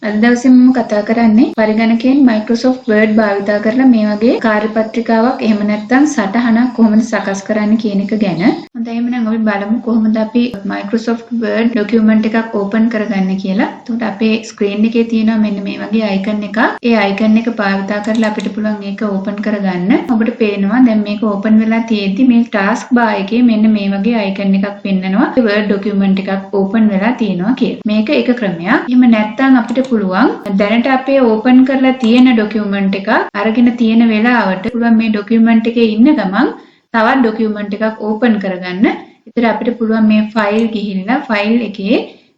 අද දවසේ මම කතා කරන්නේ පරිගණකයෙන් Microsoft Word භාවිතා කරලා මේ වගේ කාර්යපත්‍රිකාවක් එහෙම නැත්නම් සටහනක් කොහොමද සකස් කරන්න කියන එක ගැන. හොඳයි එහෙනම් අපි බලමු කොහොමද අපි Microsoft Word document එකක් open කරගන්නේ කියලා. එතකොට අපේ screen එකේ තියෙනවා මෙන්න මේ වගේ icon එකක්. ඒ icon එක භාවිතා කරලා අපිට පුළුවන් ඒක open කරගන්න. ඔබට පේනවා දැන් මේක open වෙලා තියෙද්දි මේ task bar එකේ මෙන්න මේ වගේ icon එකක් පෙන්නනවා. Word document එකක් open වෙලා තියෙනවා කියලා. මේක එක ක්‍රමයක්. එහෙම නැත්නම් අපිට පුළුවන් දැනට අපේ ඕපන් කරලා තියෙන ડોකියුමන්ට් එක අරගෙන තියෙන වෙලාවට පුළුවන් මේ ડોකියුමන්ට් එකේ ඉන්න ගමන් තවත් ડોකියුමන්ට් එකක් ඕපන් කරගන්න. ඒතර අපිට පුළුවන් මේ ෆයිල් ගිහිල්ලා ෆයිල් එකේ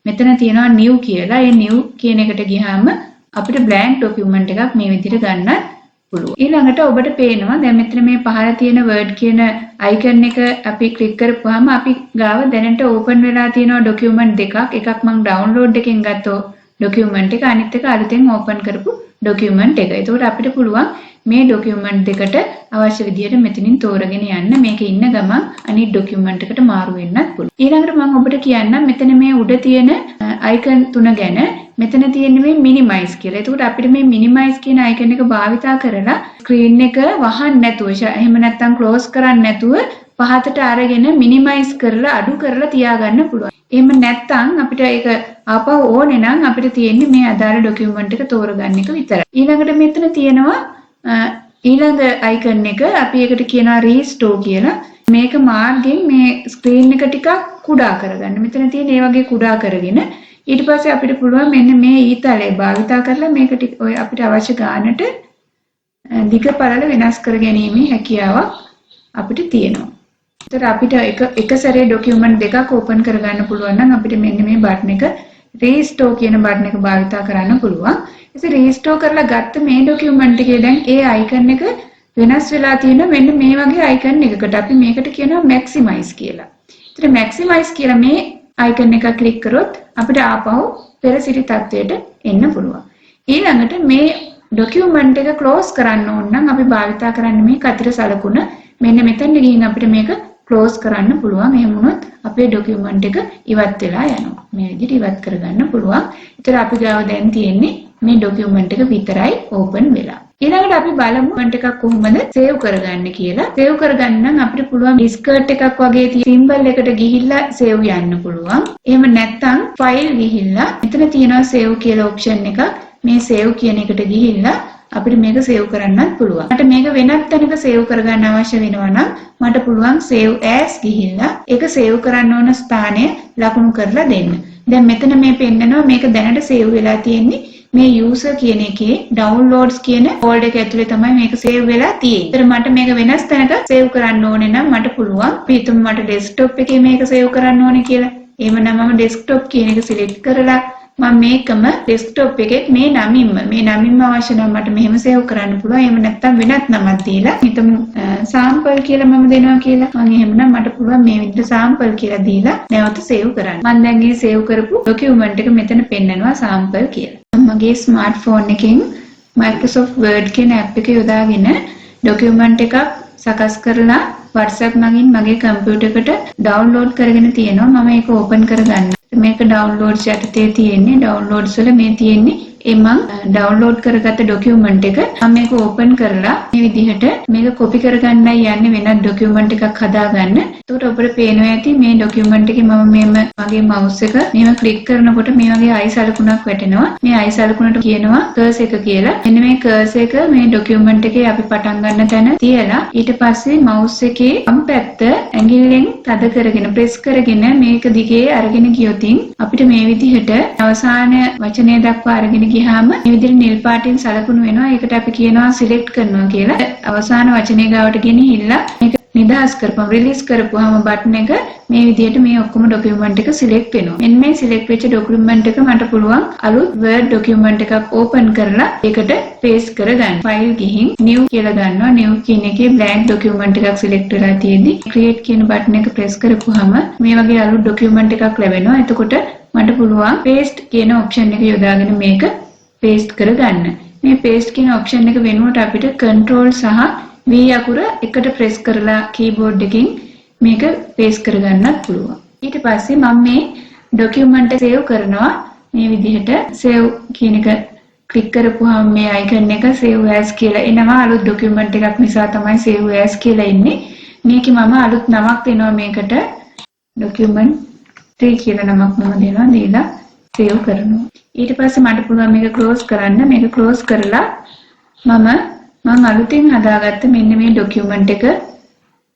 මෙතන තියෙනවා new කියලා. ඒ new කියන එකට ගියාම අපිට blank ડોකියුමන්ට් එකක් මේ විදිහට ගන්න පුළුවන්. ඊළඟට ඔබට පේනවා දැන් මෙතන මේ පහළ තියෙන word කියන icon එක අපි click කරපුවාම අපි ගාව දැනට ඕපන් වෙලා තියෙන ડોකියුමන්ට් දෙකක්. එකක් මම download එකෙන් ගත්තෝ document එක අනිත් එක අලුතෙන් open කරපු document එක. එතකොට අපිට පුළුවන් මේ document දෙකට අවශ්‍ය විදිහට මෙතනින් තෝරගෙන යන්න. මේකේ ඉන්න ගමන් අනිත් document එකට මාරු වෙන්නත් පුළුවන්. ඊළඟට මම ඔබට කියන්නම් මෙතන මේ උඩ තියෙන icon තුන ගැන. මෙතන තියෙන මේ minimize කියලා. එතකොට අපිට මේ minimize කියන icon එක භාවිතා කරලා screen එක වහන්න නැතුව එහෙම නැත්නම් close කරන්න නැතුව පහතට අරගෙන minimize කරලා අඩු කරලා තියාගන්න පුළුවන්. එහෙම නැත්නම් අපිට ඒක ආපහු ඕනේ නම් අපිට තියෙන්නේ මේ අදාළ ડોකියුමන්ට් එක තෝරගන්න එක විතරයි. ඊළඟට මෙතන තියෙනවා ඊළඟ icon එක අපි ඒකට කියනවා restore කියලා. මේක මාර්ගෙන් මේ screen එක ටිකක් කුඩා කරගන්න. මෙතන තියෙන ඒ වගේ කුඩා කරගෙන ඊට පස්සේ අපිට පුළුවන් මෙන්න මේ ඊතලය භාවිතා කරලා මේක ටික ඔය අපිට අවශ්‍ය ගානට දිග පළල වෙනස් කර ගැනීමේ හැකියාවක් අපිට තියෙනවා. ඒතර අපිට එක සැරේ ડોකියුමන්ට් දෙකක් ඕපන් කරගන්න පුළුවන් නම් අපිට මෙන්න මේ බටන් එක restore කියන බටන් එක භාවිතා කරන්න පුළුවන්. ඉතින් restore කරලා ගත්ත මේ ડોකියුමන්ට් එකේ දැන් ඒ icon එක වෙනස් වෙලා තියෙනවා මෙන්න මේ වගේ icon එකකට. අපි මේකට කියනවා maximize කියලා. ඉතින් maximize කියලා මේ icon එක ක්ලික් කරොත් අපිට ආපහු පෙර සිටි තත්වයට එන්න පුළුවන්. ඊළඟට මේ ડોකියුමන්ට් එක close කරන්න ඕන නම් අපි භාවිතා කරන්නේ මේ කතර සලකුණ. මෙන්න මෙතන ගිහින් අපිට මේක close කරන්න පුළුවන්. එහෙම වුණොත් අපේ document එක ඉවත් වෙලා යනවා. මේ විදිහට ඉවත් කරගන්න පුළුවන්. ඒතර අපි ගාව දැන් තියෙන්නේ මේ document එක විතරයි open වෙලා. ඊළඟට අපි බලමු document එකක් කොහොමද save කරගන්න කියලා. save කරගන්න නම් අපිට පුළුවන් skirt එකක් වගේ තියෙන symbol එකට ගිහිල්ලා save යන්න පුළුවන්. එහෙම නැත්නම් file ගිහිල්ලා මෙතන තියෙනවා save කියලා option එකක්. මේ save කියන එකට ගිහිල්ලා අපිට මේක save කරන්නත් පුළුවන්. මට මේක වෙනත් තැනක save කරගන්න අවශ්‍ය වෙනවා නම් මට පුළුවන් save as ගිහිල්ලා ඒක save කරන්න ඕන ස්ථානය ලකුණු කරලා දෙන්න. දැන් මෙතන මේ පෙන්නනවා මේක දැනට save වෙලා තියෙන්නේ මේ user කියන එකේ downloads කියන folder එක ඇතුලේ තමයි මේක save වෙලා තියෙන්නේ. ඒතර මට මේක වෙනස් තැනක save කරන්න ඕනේ නම් මට පුළුවන් පිටුම් මට desktop එකේ මේක save කරන්න ඕනේ කියලා. එහෙමනම් මම desktop කියන එක select කරලා මම මේකම desktop එකේ මේ නමින්ම අවශ්‍ය නම් මට මෙහෙම save කරන්න පුළුවන්. එහෙම නැත්නම් වෙනත් නමක් දීලා හිතමු sample කියලා මම දෙනවා කියලා. මම එහෙමනම් මට පුළුවන් මේ විදිහට sample කියලා දීලා නැවත save කරන්න. මම දැන් මේ save කරපු document එක මෙතන පෙන්නනවා sample කියලා. මගේ smartphone එකෙන් Microsoft Word කියන app එක යොදාගෙන document එකක් සකස් කරලා WhatsApp මගින් මගේ කම්පියුටර් එකට download කරගෙන තියෙනවා. මම ඒක open කරගන්න. මේක downloads යටතේ තියෙන්නේ. downloads වල මේ තියෙන්නේ මම download කරගත්ත document එක. මම මේක open කරලා මේ විදිහට මේක copy කරගන්නයි යන්නේ වෙනත් document එකක් හදාගන්න. එතකොට ඔබට පේනවා ඇති මේ document එකේ මම මගේ mouse එක මෙහෙම click කරනකොට මේ වගේ eye සලකුණක් වැටෙනවා. මේ eye සලකුණට කියනවා cursor එක කියලා. මෙන්න මේ cursor එක මේ document එකේ අපි පටන් ගන්න තැන තියලා ඊට පස්සේ mouse එකේ වම් පැත්ත ඇඟිල්ලෙන් තද කරගෙන press කරගෙන මේක දිගේ අරගෙන ගියොතින් අපිට මේ විදිහට අවසාන වචනය දක්වා අරගෙන ගියාම මේ විදිහට නිල් පාටින් සලකුණු වෙනවා. ඒකට අපි කියනවා select කරනවා කියලා. අවසාන වචනේ ගාවට ගෙනහිල්ලා මේක නිදහස් කරපුවම රිලීස් කරපුවාම බටන් එක මේ විදිහට මේ ඔක්කොම document එක select වෙනවා. මෙන්න මේ select වෙච්ච document එක මට පුළුවන් අලුත් Word document එකක් open කරලා ඒකට paste කරගන්න. file ගිහින් new කියලා ගන්නවා. new කියන එකේ blank document එකක් select වෙලා තියෙද්දි create කියන බටන් එක press කරපුවාම මේ වගේ අලුත් document එකක් ලැබෙනවා. එතකොට මට පුළුවන් paste කියන option එක යොදාගෙන මේක paste කරගන්න. මේ paste කියන option එක වෙනුවට අපිට control සහ V අකුර එකට press කරලා keyboard එකකින් මේක paste කරගන්නත් පුළුවන්. ඊට පස්සේ මම මේ document එක save කරනවා මේ විදිහට save කියන එක ක්ලික් කරපුවාම මේ icon එක save as කියලා එනවා. අලුත් document එකක් නිසා තමයි save as කියලා එන්නේ. මේකේ මම අලුත් නමක් දෙනවා මේකට. document 3 කියලා නමක් මම දෙනවා. දීලා save කරනවා. ඊට පස්සේ මට පුළුවන් මේක close කරන්න. මේක close කරලා මම අලුතින් හදාගත්ත මෙන්න මේ document එක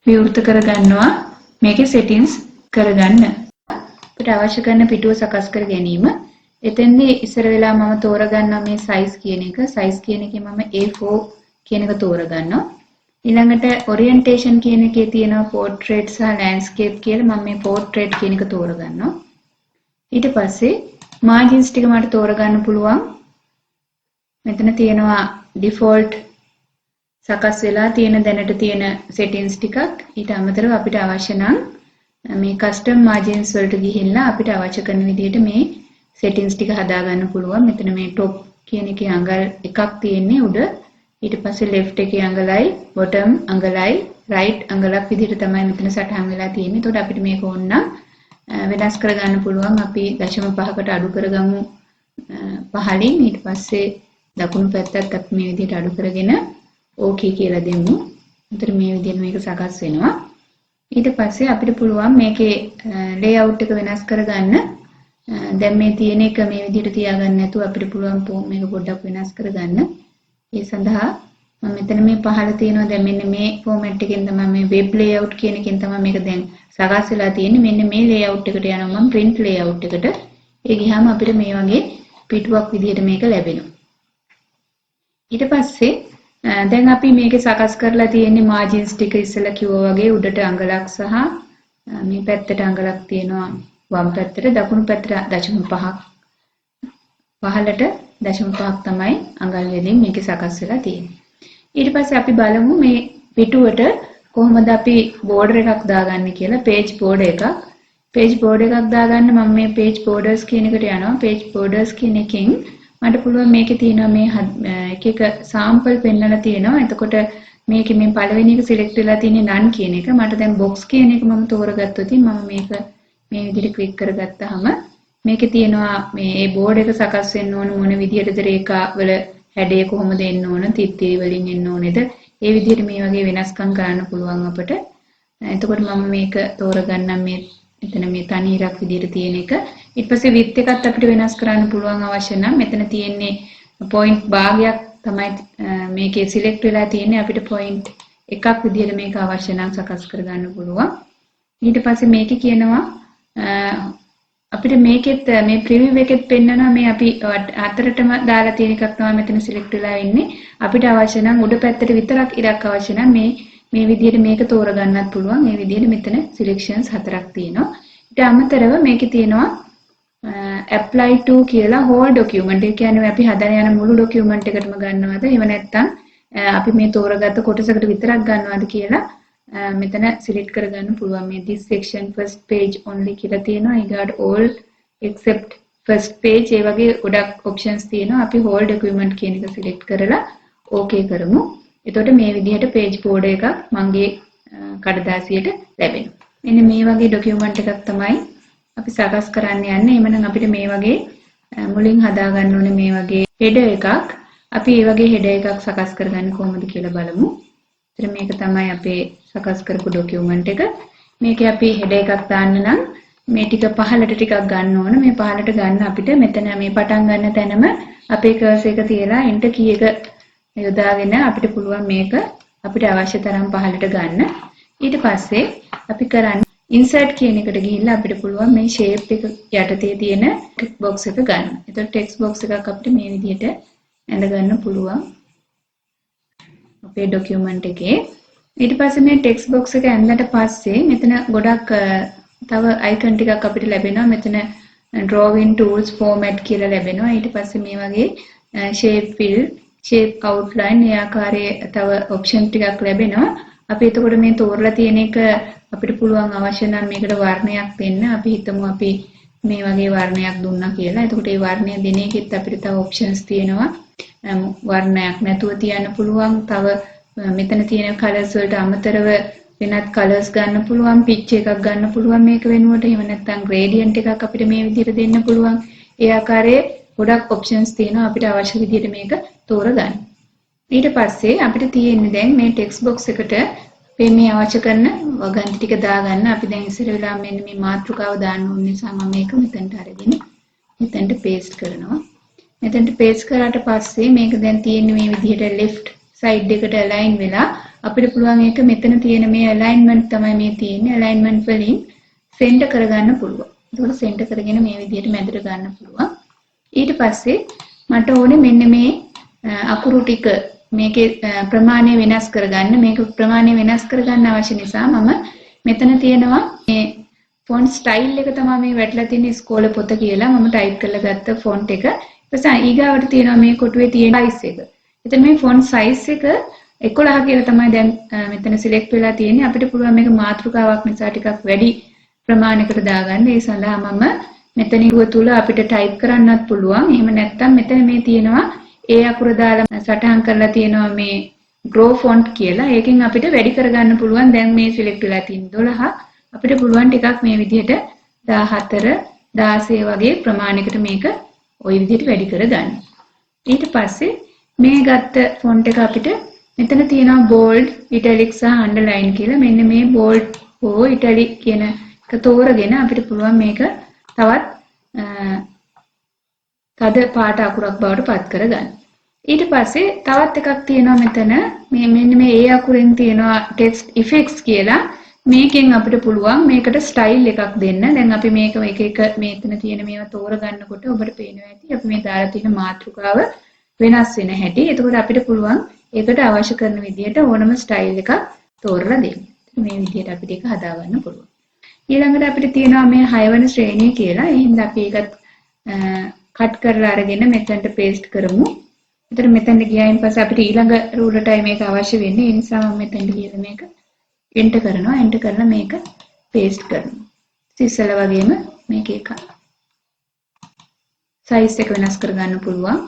විවෘත කරගන්නවා. මේකේ settings කරගන්න. අපිට අවශ්‍ය කරන පිටුව සකස් කර ගැනීම. එතෙන්දී ඉස්සර වෙලා මම තෝරගන්නවා මේ size කියන එක. size කියන එකේ මම A4 කියන එක තෝරගන්නවා. ඊළඟට orientation කියන එකේ තියෙනවා portrait සහ landscape කියලා. මම මේ portrait කියන එක තෝරගන්නවා. ඊට පස්සේ margins ටික මට තෝරගන්න පුළුවන්. මෙතන තියෙනවා default සකස් වෙලා තියෙන දැනට තියෙන settings ටිකක්. ඊට අමතරව අපිට අවශ්‍ය නම් මේ custom margins වලට ගිහිල්ලා අපිට අවශ්‍ය කරන විදිහට මේ settings ටික හදාගන්න පුළුවන්. මෙතන මේ top කියන එකේ අඟල් එකක් තියෙන්නේ උඩ. ඊට පස්සේ left එකේ අඟලයි, bottom අඟලයි, right අඟලක් විදිහට තමයි මෙතන සටහන් වෙලා තියෙන්නේ. එතකොට අපිට මේක ඕන නම් වෙනස් කරගන්න පුළුවන්. අපි 0.5කට අඩු කරගමු 5ලින්. ඊට පස්සේ දකුණු පැත්තත් අපි මේ විදිහට අඩු කරගෙන okay කියලා දෙමු. එතකොට මේ විදිහට මේක සකස් වෙනවා. ඊට පස්සේ අපිට පුළුවන් මේකේ layout එක වෙනස් කරගන්න. දැන් මේ තියෙන එක මේ විදිහට තියාගන්න නැතුව අපිට පුළුවන් මේක පොඩ්ඩක් වෙනස් කරගන්න. ඒ සඳහා මම මෙතන මේ පහළ තියෙනවා. දැන් මෙන්න මේ format එකෙන් තමයි මේ web layout කියන එකෙන් තමයි මේක දැන් සකස් වෙලා තියෙන්නේ. මෙන්න මේ layout එකට යනවා මම print layout එකට. ඒ ගියාම අපිට මේ වගේ පිටුවක් විදිහට මේක ලැබෙනවා. ඊට පස්සේ දැන් අපි මේකේ සකස් කරලා තියෙන්නේ margins ටික ඉස්සෙල්ලා කිව්වා වගේ උඩට අඟලක් සහ මේ පැත්තට අඟලක් තියෙනවා. වම් පැත්තට දකුණු පැත්තට 0.5ක් පහළට 0.5ක් තමයි අඟල් වලින් මේක සකස් වෙලා තියෙන්නේ. ඊට පස්සේ අපි බලමු මේ පිටුවට කොහොමද අපි border එකක් දාගන්නේ කියලා. page border එකක්. page border එකක් දාගන්න මම මේ page borders කියන එකට යනවා. page borders කියන එකෙන් මට පුළුවන් මේකේ තියෙනවා මේ එක එක sample පෙන්නලා තියෙනවා. එතකොට මේකේ මේ පළවෙනි එක select වෙලා තියෙන්නේ none කියන එක. මට දැන් box කියන එක මම තෝරගත්තොත් මම මේක මේ විදිහට ක්ලික් කරගත්තාම මේකේ තියෙනවා මේ ඒ බෝඩ් එක සකස් වෙන්න ඕන මොන විදිහටද රේඛා වල හැඩය කොහොමද එන්න ඕන තිත්තිරි වලින් එන්න ඕනේද ඒ විදිහට මේ වගේ වෙනස්කම් කරන්න පුළුවන් අපට. එතකොට මම මේක තෝරගන්නම් මේ එතන මේ තනියරක් විදිහට තියෙන එක. ඊට පස්සේ width එකත් අපිට වෙනස් කරන්න පුළුවන් අවශ්‍ය නම් මෙතන තියෙන්නේ point භාගයක් තමයි මේකේ select වෙලා තියෙන්නේ. අපිට point එකක් විදිහට මේක අවශ්‍ය නම් සකස් කරගන්න පුළුවන්. ඊට පස්සේ මේකේ කියනවා අපිට මේකෙත් මේ preview එකෙත් පෙන්නනවා මේ අපි අතරටම දාලා තියෙන එකක් තමයි මෙතන select වෙලා ඉන්නේ. අපිට අවශ්‍ය නම් උඩ පැත්තට විතරක් ඉරක් අවශ්‍ය නම් මේ විදිහට මේක තෝරගන්නත් පුළුවන්. මේ විදිහට මෙතන selections 4ක් තියෙනවා. ඊට අමතරව මේකේ තියෙනවා apply to කියලා whole document. ඒ කියන්නේ අපි හදන යන මුළු document එකටම ගන්නවද? එහෙම නැත්නම් අපි මේ තෝරගත්ත කොටසකට විතරක් ගන්නවද කියලා මෙතන select කරගන්න පුළුවන්. මේ this section first page only කියලා තියෙනවා. ඊගාට all except first page ඒ වගේ ගොඩක් options තියෙනවා. අපි whole document කියන එක select කරලා okay කරමු. එතකොට මේ විදිහට page border එකක් මගේ කඩදාසියට ලැබෙනවා. මෙන්න මේ වගේ document එකක් තමයි අපි සකස් කරන්න යන්නේ. එhmenan අපිට මේ වගේ මුලින් හදා ගන්න ඕනේ මේ වගේ header එකක්. අපි මේ වගේ header එකක් සකස් කරගන්නේ කොහොමද කියලා බලමු. ඉතින් මේක තමයි අපේ සකස් කරපු document එක. මේකේ අපි header එකක් දාන්න නම් මේ ටික පහළට ටිකක් ගන්න ඕන. මේ පහළට ගන්න අපිට මෙතන මේ පටන් ගන්න තැනම අපේ cursor එක තියලා enter key එක යොදාගෙන අපිට පුළුවන් මේක අපිට අවශ්‍ය තරම් පහළට ගන්න. ඊට පස්සේ අපි කරන්නේ insert කියන එකට ගිහිල්ලා අපිට පුළුවන් මේ shape එක යටතේ තියෙන text box එක ගන්න. එතකොට text box එකක් අපිට මේ විදිහට ඇඳ ගන්න පුළුවන් අපේ document එකේ. ඊට පස්සේ මේ text box එක ඇඳලා පස්සේ මෙතන ගොඩක් තව icon ටිකක් අපිට ලැබෙනවා. මෙතන drawing tools format කියලා ලැබෙනවා. ඊට පස්සේ මේ වගේ shape fill, shape outline මේ ආකාරයේ තව option ටිකක් ලැබෙනවා. අපි එතකොට මේ තෝරලා තියෙන එක අපිට පුළුවන් අවශ්‍ය නම් මේකට වර්ණයක් දෙන්න. අපි හිතමු අපි මේ වගේ වර්ණයක් දුන්නා කියලා. එතකොට ඒ වර්ණය දෙන එකෙත් අපිට තව options තියෙනවා. වර්ණයක් නැතුව තියන්න පුළුවන්. තව මෙතන තියෙන colors වලට අමතරව වෙනත් colors ගන්න පුළුවන්. pitch එකක් ගන්න පුළුවන් මේක වෙනුවට. එහෙම නැත්නම් gradient එකක් අපිට මේ විදිහට දෙන්න පුළුවන්. ඒ ආකාරයේ ගොඩක් ඔප්ෂන්ස් තියෙනවා අපිට අවශ්‍ය විදිහට මේක තෝරගන්න. ඊට පස්සේ අපිට තියෙන්නේ දැන් මේ ටෙක්ස්ට් බොක්ස් එකට මේ අවශ්‍ය කරන වගන්ති ටික දාගන්න. අපි දැන් ඉස්සර වෙලා මෙන්න මේ මාතෘකාව දාන්න ඕන නිසා මම මේක මෙතනට අරගෙන මෙතනට පේස්ට් කරනවා. මෙතනට පේස්ට් කරාට පස්සේ මේක දැන් තියෙන්නේ මේ විදිහට left side එකට align වෙලා අපිට පුළුවන් ඒක මෙතන තියෙන මේ alignment තමයි මේ තියෙන්නේ. alignment වලින් center කරගන්න පුළුවන්. ඒකට center කරගෙන මේ විදිහට මැදට ගන්න පුළුවන්. ඊට පස්සේ මට ඕනේ මෙන්න මේ අකුරු ටික මේකේ ප්‍රමාණය වෙනස් කරගන්න. මේක ප්‍රමාණය වෙනස් කරගන්න අවශ්‍ය නිසා මම මෙතන තියෙනවා මේ font style එක තමයි මේ වැටලා තියෙන ඉස්කෝලේ පොත කියලා මම ටයිප් කරලා ගත්ත font එක. ඊපස්සේ ඊගාවට තියෙනවා මේ කොටුවේ තියෙන size එක. එතන මේ font size එක 11 කියලා තමයි දැන් මෙතන select වෙලා තියෙන්නේ. අපිට පුළුවන් මේක මාතෘකාවක් නිසා ටිකක් වැඩි ප්‍රමාණයකට දාගන්න. ඒ සඳහා මම මෙතන තුල අපිට ටයිප් කරන්නත් පුළුවන්. එහෙම නැත්නම් මෙතන මේ තියෙනවා ඒ අකුර දාලා සටහන් කරලා තියෙනවා මේ grow font කියලා. ඒකෙන් අපිට වැඩි කරගන්න පුළුවන්. දැන් මේ select වෙලා තියෙන 12 අපිට පුළුවන් ටිකක් මේ විදිහට 14 16 වගේ ප්‍රමාණයකට මේක ওই විදිහට වැඩි කරගන්න. ඊට පස්සේ මේ ගත්ත font එක අපිට මෙතන තියෙනවා bold, italic සහ underline කියලා. මෙන්න මේ bold හෝ italic කියන එක තෝරගෙන අපිට පුළුවන් මේක තවත් තද පාට අකුරක් බවට පත් කරගන්න. ඊට පස්සේ තවත් එකක් තියෙනවා මෙතන මේ මෙන්න මේ ඒ අකුරෙන් තියෙනවා text effects කියලා. මේකෙන් අපිට පුළුවන් මේකට ස්ටයිල් එකක් දෙන්න. දැන් අපි මේක එක මෙතන තියෙන මේවා තෝරගන්නකොට ඔබට පේනවා ඇති අපි මේ දාලා තියෙන මාතෘකාව වෙනස් වෙන හැටි. එතකොට අපිට පුළුවන් ඒකට අවශ්‍ය කරන විදිහට ඕනම ස්ටයිල් එකක් තෝරලා දෙන්න. මේ විදිහට අපිට ඒක හදාගන්න පුළුවන්. ඊළඟට අපිට තියෙනවා මේ 6 වෙනි ශ්‍රේණිය කියලා. එහෙනම් අපි ඒකත් කට් කරලා අරගෙන මෙතනට පේස්ට් කරමු. එතන මෙතනට ගියායින් පස්සේ අපිට ඊළඟ රූලටයි මේක අවශ්‍ය වෙන්නේ. ඒ නිසා මම මෙතනට ගිහලා මේක එන්ටර් කරනවා. එන්ටර් කරලා මේක පේස්ට් කරනවා. ඉස්සෙල්ලා වගේම මේක එක සයිස් එක වෙනස් කරගන්න පුළුවන්.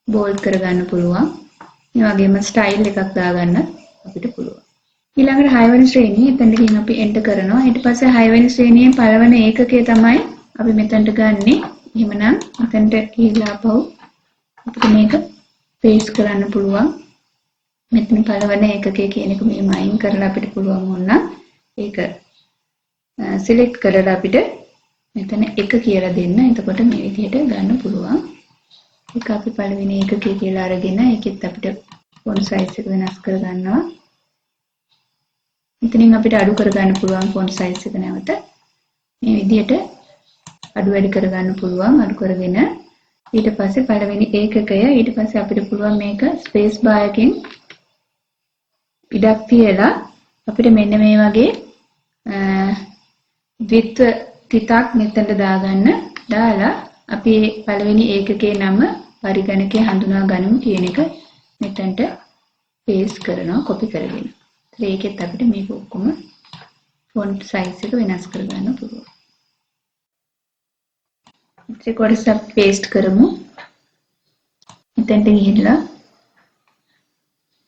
බෝල්ඩ් කරගන්න පුළුවන්. මේ වගේම ස්ටයිල් එකක් දාගන්න අපිට පුළුවන්. ඊළඟට 6 වෙනි ශ්‍රේණිය එතනට ගිහින් අපි එන්ටර් කරනවා. ඊට පස්සේ 6 වෙනි ශ්‍රේණියේ පළවෙනි ඒකකය තමයි අපි මෙතනට ගන්නෙ. එහෙමනම් මෙතනට ගිහිල්ලා අපහු අපිට මේක පේස්ට් කරන්න පුළුවන්. මෙතන පළවෙනි ඒකකය කියන එක මේ මයින් කරලා අපිට පුළුවන් වුණා. ඒක සිලෙක්ට් කරලා අපිට මෙතන 1 කියලා දෙන්න. එතකොට මේ විදිහට ගන්න පුළුවන්. ඒක අපි පළවෙනි ඒකකය කියලා අරගෙන ඒකෙත් අපිට font size එක වෙනස් කර ගන්නවා. මෙතනින් අපිට අඩු කරගන්න පුළුවන් font size එක නැවත. මේ විදිහට අඩු වැඩි කරගන්න පුළුවන්. අඩු කරගෙන ඊට පස්සේ පළවෙනි ඒකකය ඊට පස්සේ අපිට පුළුවන් මේක ස්පේස් බාර් එකෙන් ඉඩක් තියලා අපිට මෙන්න මේ වගේ ද්විත්ව තිතක් මෙතනට දාගන්න. දාලා අපි පළවෙනි ඒකකයේ නම පරිගණකයේ හඳුනා ගනිමු කියන එක මෙතනට පේස්ට් කරනවා කොපි කරගෙන. ඒකෙත් අපිට මේක ඔක්කොම font size එක වෙනස් කරගන්න පුළුවන්. ඒක කොටස පේස්ට් කරමු. මෙතනට ගිහිල්ලා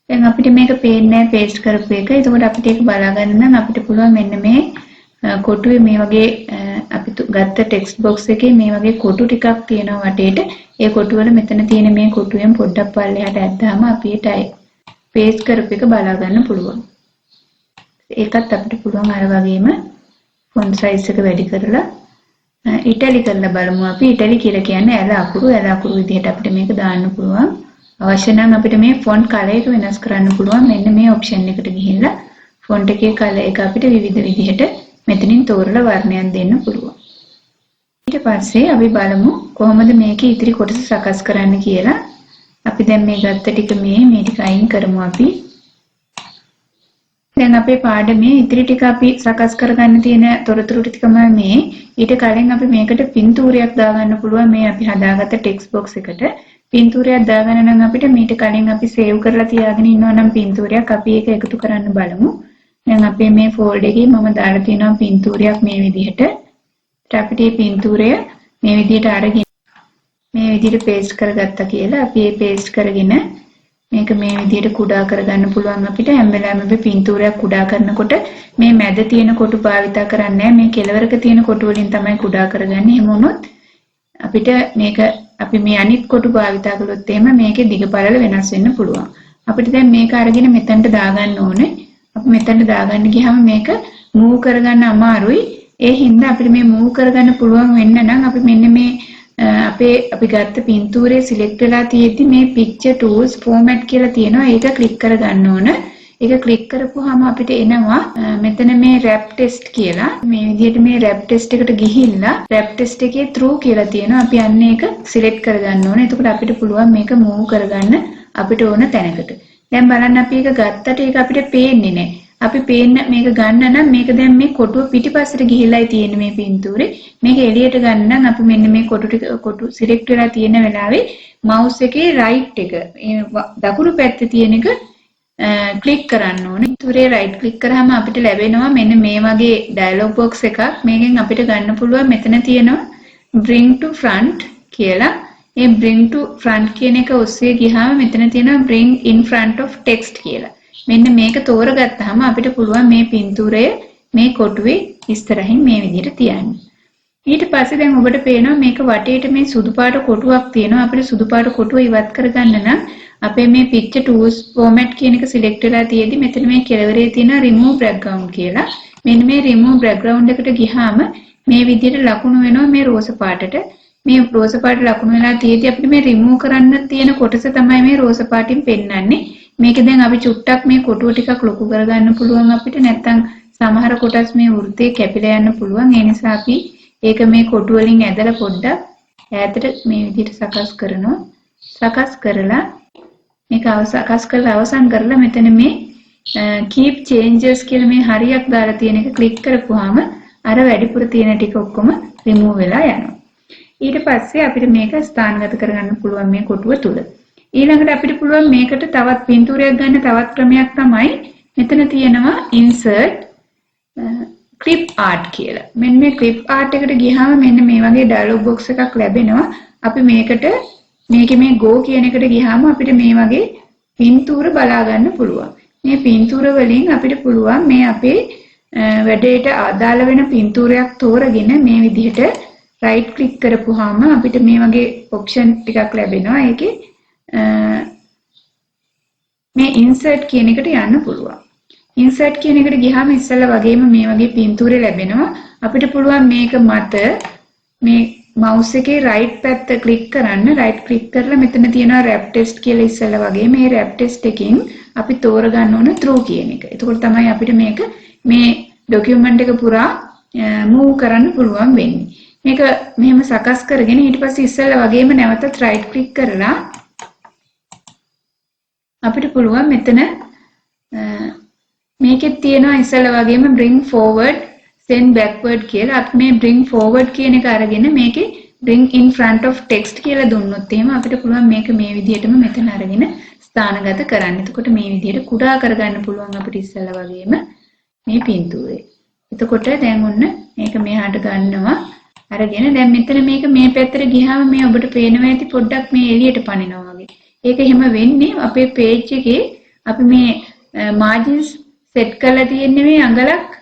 දැන් අපිට මේක පේන්නේ නැහැ පේස්ට් කරපු එක. ඒකෝට අපිට ඒක බලා ගන්න නම් අපිට පුළුවන් මෙන්න මේ කොටුවේ මේ වගේ අපි ගත්ත ටෙක්ස්ට් බොක්ස් එකේ මේ වගේ කොටු ටිකක් තියෙනවා වටේට. ඒ කොටු වල මෙතන තියෙන මේ කොටුවෙන් පොඩ්ඩක් පල්ලෙහාට ඇද්දාම අපිට පේස්ට් කරපු එක බලා ගන්න පුළුවන්. ඒකත් අපිට පුළුවන් අර වගේම font size එක වැඩි කරලා ඉටලි කරලා බලමු. අපි ඉටලි කියලා කියන්නේ ඇල අකුරු විදිහට අපිට මේක දාන්න පුළුවන්. අවශ්‍ය නම් අපිට මේ font color එක වෙනස් කරන්න පුළුවන්. මෙන්න මේ option එකට ගිහිල්ලා font එකේ color එක අපිට විවිධ විදිහට මෙතනින් තෝරලා වර්ණයක් දෙන්න පුළුවන්. ඊට පස්සේ අපි බලමු කොහොමද මේකේ ඉතිරි කොටස සකස් කරන්න කියලා. අපි දැන් මේ ගත්ත ටික මේ ටික අයින් කරමු අපි. දැන් අපේ පාඩමේ ඉතිරි ටික අපි සකස් කරගන්න තියෙන තොරතුරු ටිකම මේ. ඊට කලින් අපි මේකට පින්තූරයක් දාගන්න පුළුවන්. මේ අපි හදාගත්ත ටෙක්ස්ට් බොක්ස් එකට පින්තූරයක් දාගන්න නම් අපිට මීට කලින් අපි සේව් කරලා තියාගෙන ඉන්නවා නම් පින්තූරයක් අපි ඒක එකතු කරන්න බලමු. දැන් අපේ මේ ෆෝල්ඩර් එකේ මම දාලා තියෙනවා පින්තූරයක් මේ විදිහට. අපිට මේ පින්තූරය මේ විදිහට අරගෙන මේ විදිහට පේස්ට් කරගත්තා කියලා අපි මේ පේස්ට් කරගෙන මේක මේ විදිහට කුඩා කරගන්න පුළුවන් අපිට. හැම වෙලාවෙම අපි පින්තූරයක් කුඩා කරනකොට මේ මැද තියෙන කොටු භාවිත කරන්නේ නැහැ. මේ කෙළවරක තියෙන කොටු වලින් තමයි කුඩා කරගන්නේ. එහෙම වුණොත් අපිට මේක අපි මේ අනිත් කොටු භාවිතා කළොත් එහෙම මේකේ දිග පළල වෙනස් වෙන්න පුළුවන්. අපිට දැන් මේක අරගෙන මෙතනට දාගන්න ඕනේ. අපි මෙතනට දාගන්න ගියාම මේක මූව් කරගන්න අමාරුයි. ඒ හින්දා අපිට මේ මූව් කරගන්න පුළුවන් වෙන්න නම් අපි මෙන්න මේ අපි ගත්ත පින්තූරේ සිලෙක්ට් වෙලා තියෙද්දි මේ picture tools format කියලා තියෙනවා. ඒක ක්ලික් කරගන්න ඕන. ඒක ක්ලික් කරපුවාම අපිට එනවා මෙතන මේ wrap test කියලා. මේ විදිහට මේ wrap test එකට ගිහිල්ලා wrap test එකේ true කියලා තියෙනවා. අපි අන්න ඒක සිලෙක්ට් කරගන්න ඕනේ. එතකොට අපිට පුළුවන් මේක move කරගන්න අපිට ඕන තැනකට. දැන් බලන්න අපි ඒක ගත්තට ඒක අපිට පේන්නේ නැහැ. අපි මේක ගන්න නම් මේක දැන් මේ කොටුව පිටිපස්සට ගිහිල්ලායි තියෙන්නේ මේ පින්තූරේ. මේක එළියට ගන්න නම් අපි මෙන්න මේ කොටු සිලෙක්ට් වෙලා තියෙන වෙලාවේ mouse එකේ right එක දකුණු පැත්තේ තියෙන එක ක්ලික් කරන්න ඕනේ. පින්තූරේ right ක්ලික් කරාම අපිට ලැබෙනවා මෙන්න මේ වගේ dialog box එකක්. මේකෙන් අපිට ගන්න පුළුවන් මෙතන තියෙනවා bring to front කියලා. මේ bring to front කියන එක ඔස්සේ ගියාම මෙතන තියෙනවා bring in front of text කියලා. මෙන්න මේක තෝරගත්තාම අපිට පුළුවන් මේ පින්තූරය මේ කොටුවේ ඉස්සරහින් මේ විදිහට තියන්න. ඊට පස්සේ දැන් ඔබට පේනවා මේක වටේට මේ සුදු පාට කොටුවක් තියෙනවා. අපිට සුදු පාට කොටුව ඉවත් කරගන්න නම් අපේ මේ picture tools format කියන එක select වෙලා තියෙද්දි මෙතන මේ කෙළවරේ තියෙන remove background කියලා. මෙන්න මේ remove background එකට ගියාම මේ විදිහට ලකුණු වෙනවා මේ රෝස පාටට. මේ රෝස පාට ලකුණු වෙලා තියෙද්දි අපිට මේ remove කරන්න තියෙන කොටස තමයි මේ රෝස පාටින් පෙන්වන්නේ. මේක දැන් අපි චුට්ටක් මේ කොටුව ටිකක් ලොකු කරගන්න පුළුවන් අපිට. නැත්නම් සමහර කොටස් මේ වෘත්තේ කැපිලා යන්න පුළුවන්. ඒ නිසා අපි ඒක මේ කොටු වලින් ඇදලා පොඩ්ඩක් ඈතට මේ විදිහට සකස් කරනවා. සකස් කරලා මේක සකස් කරලා අවසන් කරලා මෙතන මේ keep changes කියලා මේ හරියක් දාලා තියෙන එක ක්ලික් කරපුවාම අර වැඩිපුර තියෙන ටික ඔක්කොම remove වෙලා යනවා. ඊට පස්සේ අපිට මේක ස්ථානගත කරගන්න පුළුවන් මේ කොටුව තුල. ඊළඟට අපිට පුළුවන් මේකට තවත් පින්තූරයක් ගන්න තවත් ක්‍රමයක් තමයි මෙතන තියෙනවා insert clip art කියලා. මෙන්න මේ clip art එකට ගියාම මෙන්න මේ වගේ dialog box එකක් ලැබෙනවා. අපි මේකේ මේ go කියන එකට ගියාම අපිට මේ වගේ පින්තූර බලා ගන්න පුළුවන්. මේ පින්තූර වලින් අපිට පුළුවන් මේ අපේ වැඩේට අදාළ වෙන පින්තූරයක් තෝරගෙන මේ විදිහට right click කරපුවාම අපිට මේ වගේ option ටිකක් ලැබෙනවා. ඒකේ මේ insert කියන එකට යන්න පුළුවන්. insert කියන එකට ගියාම ඉස්සෙල්ලා වගේම මේ වගේ පින්තූරේ ලැබෙනවා. අපිට පුළුවන් මේක මත මේ mouse එකේ right පැත්ත click කරන්න. right click කරලා මෙතන තියෙනවා wrap test කියලා ඉස්සෙල්ලා වගේ මේ wrap test එකකින් අපි තෝරගන්න ඕන true කියන එක. එතකොට තමයි අපිට මේක මේ document එක පුරා move කරන්න පුළුවන් වෙන්නේ. මේක මෙහෙම සකස් කරගෙන ඊට පස්සේ ඉස්සෙල්ලා වගේම නැවතත් right click කරලා අපිට පුළුවන් මෙතන මේකෙත් තියෙනවා ඉස්සෙල්ලා වගේම bring forward send backward කියලා. අපි මේ bring forward කියන එක අරගෙන මේකේ bring in front of text කියලා දුන්නොත් එහෙම අපිට පුළුවන් මේක මේ විදිහටම මෙතන අරගෙන ස්ථානගත කරන්න. එතකොට මේ විදිහට කුඩා කරගන්න පුළුවන් අපිට ඉස්සෙල්ලා වගේම මේ පින්තූරේ. එතකොට දැන් ඔන්න මේක මෙහාට ගන්නවා. අරගෙන දැන් මෙතන මේක මේ පැත්තට ගියාම මේ ඔබට පේනවා ඇති පොඩ්ඩක් මේ එළියට පනිනවා වගේ. ඒක එහෙම වෙන්නේ අපේ page එකේ අපි මේ margins set කරලා තියෙන්නේ මේ අඟලක්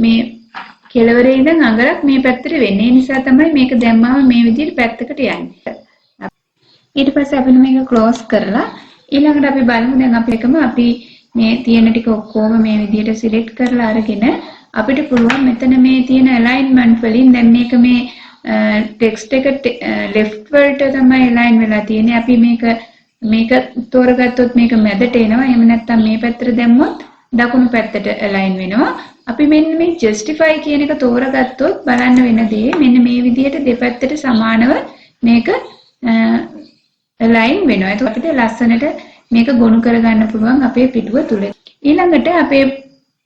මේ කෙළවරේ ඉඳන් අඟලක් මේ පැත්තට වෙන්නේ. ඒ නිසා තමයි මේක දැම්මම මේ විදිහට පැත්තකට යන්නේ. ඊට පස්සේ අපි මේක close කරලා ඊළඟට අපි බලමු දැන් අපි මේ තියෙන ටික ඔක්කොම මේ විදිහට select කරලා අරගෙන අපිට පුළුවන් මෙතන මේ තියෙන alignment වලින් දැන් මේක මේ text එක left වලට තමයි align වෙලා තියෙන්නේ. අපි මේක තෝරගත්තොත් මේක මැදට එනවා. එහෙම නැත්නම් මේ පැත්තට දැම්මොත් දකුණු පැත්තට align වෙනවා. අපි මෙන්න මේ justify කියන එක තෝරගත්තොත් බලන්න වෙන දේ මෙන්න මේ විදිහට දෙපැත්තට සමානව මේක align වෙනවා. ඒක අපිට ලස්සනට මේක ගොනු කරගන්න පුළුවන් අපේ පිටුව තුල. ඊළඟට අපේ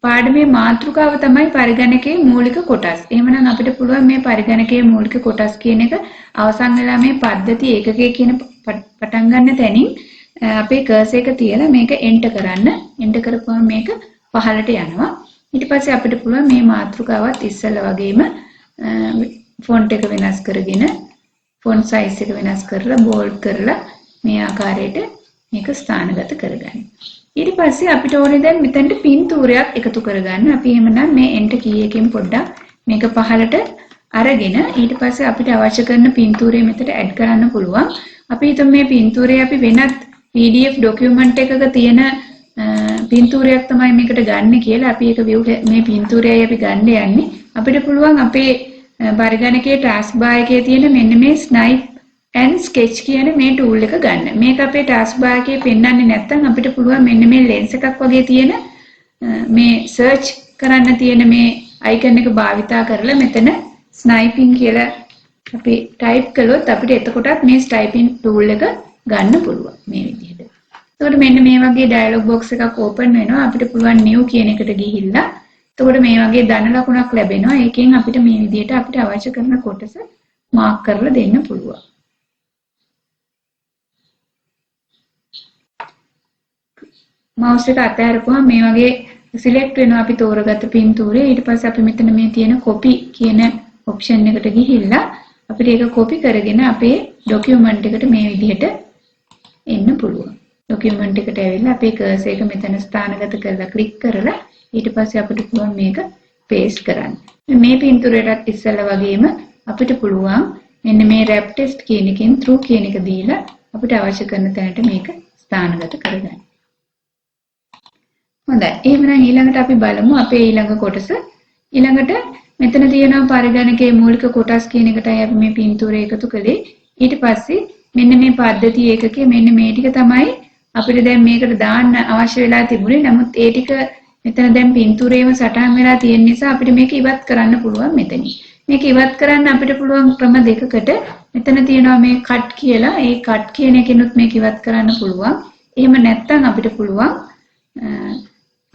පාඩමේ මාතෘකාව තමයි පරිගණකයේ මූලික කොටස්. එහෙමනම් අපිට පුළුවන් මේ පරිගණකයේ මූලික කොටස් කියන එක අවසන් වෙලා මේ පද්ධති ඒකකයේ කියන පටන් ගන්න තැනින් අපේ කර්සර් එක තියලා මේක enter කරන්න. enter කරපුවම මේක පහළට යනවා. ඊට පස්සේ අපිට පුළුවන් මේ මාතෘකාවත් ඉස්සෙල්ලා වගේම font එක වෙනස් කරගෙන font size එක වෙනස් කරලා bold කරලා මේ ආකාරයට මේක ස්ථානගත කරගන්න. ඊට පස්සේ අපිට ඕනේ දැන් මෙතනට පින්තූරයක් එකතු කරගන්න. අපි එහෙමනම් මේ enter key එකෙන් පොඩ්ඩක් මේක පහළට අරගෙන ඊට පස්සේ අපිට අවශ්‍ය කරන පින්තූරය මෙතන ඇඩ් කරන්න පුළුවන්. අපි හිතමු මේ පින්තූරය අපි වෙනත් PDF document එකක තියෙන පින්තූරයක් තමයි මේකට ගන්න කියලා. අපි ඒක view මේ පින්තූරයයි අපි ගන්න යන්නේ. අපිට පුළුවන් අපේ පරිගණකයේ task bar එකේ තියෙන මෙන්න මේ snipe and sketch කියන මේ tool එක ගන්න. මේක අපේ task bar එකේ පෙන්වන්නේ නැත්නම් අපිට පුළුවන් මෙන්න මේ lens එකක් වගේ තියෙන මේ search කරන්න තියෙන මේ icon එක භාවිතා කරලා මෙතන sniping කියලා අපි type කළොත් අපිට එතකොටත් මේ sniping tool එක ගන්න පුළුවන් මේ විදිහට. එතකොට මෙන්න මේ වගේ dialog box එකක් open වෙනවා. අපිට පුළුවන් new කියන එකට ගිහිල්ලා එතකොට මේ වගේ ධන ලකුණක් ලැබෙනවා. ඒකෙන් අපිට මේ විදිහට අපිට අවශ්‍ය කරන කොටස mark කරලා දෙන්න පුළුවන්. mouse එක අතහැරපුවම මේ වගේ select වෙනවා අපි තෝරගත්ත පින්තූරය. ඊට පස්සේ අපි මෙතන මේ තියෙන copy කියන option එකට ගිහිල්ලා අපිට ඒක copy කරගෙන අපේ document එකට මේ විදිහට එන්න පුළුවන්. document එකට ඇවිල්ලා අපේ cursor එක මෙතන ස්ථානගත කරලා click කරලා ඊට පස්සේ අපිට පුළුවන් මේක paste කරන්න. මේ පින්තූරයටත් ඉස්සෙල්ලා වගේම අපිට පුළුවන් මෙන්න මේ wrap text කියන එකෙන් through කියන එක දීලා අපිට අවශ්‍ය කරන තැනට මේක ස්ථානගත කරගන්න. හොඳයි. එහෙනම් ඊළඟට අපි බලමු අපේ ඊළඟ කොටස. ඊළඟට මෙතන තියෙනවා පරිගණකයේ මූලික කොටස් කියන එකටයි අපි මේ පින්තූරය එකතු කළේ. ඊට පස්සේ මෙන්න මේ පද්ධති ඒකකයේ මෙන්න මේ ටික තමයි අපිට දැන් මේකට දාන්න අවශ්‍ය වෙලා තිබුණේ. නමුත් ඒ ටික මෙතන දැන් පින්තූරේම සටහන් වෙලා තියෙන නිසා අපිට මේක ඉවත් කරන්න පුළුවන් මෙතනින්. මේක ඉවත් කරන්න අපිට පුළුවන් ක්‍රම දෙකකට. මෙතන තියෙනවා මේ cut කියලා. ඒ cut කියන එකෙනුත් මේක ඉවත් කරන්න පුළුවන්. එහෙම නැත්නම් අපිට පුළුවන්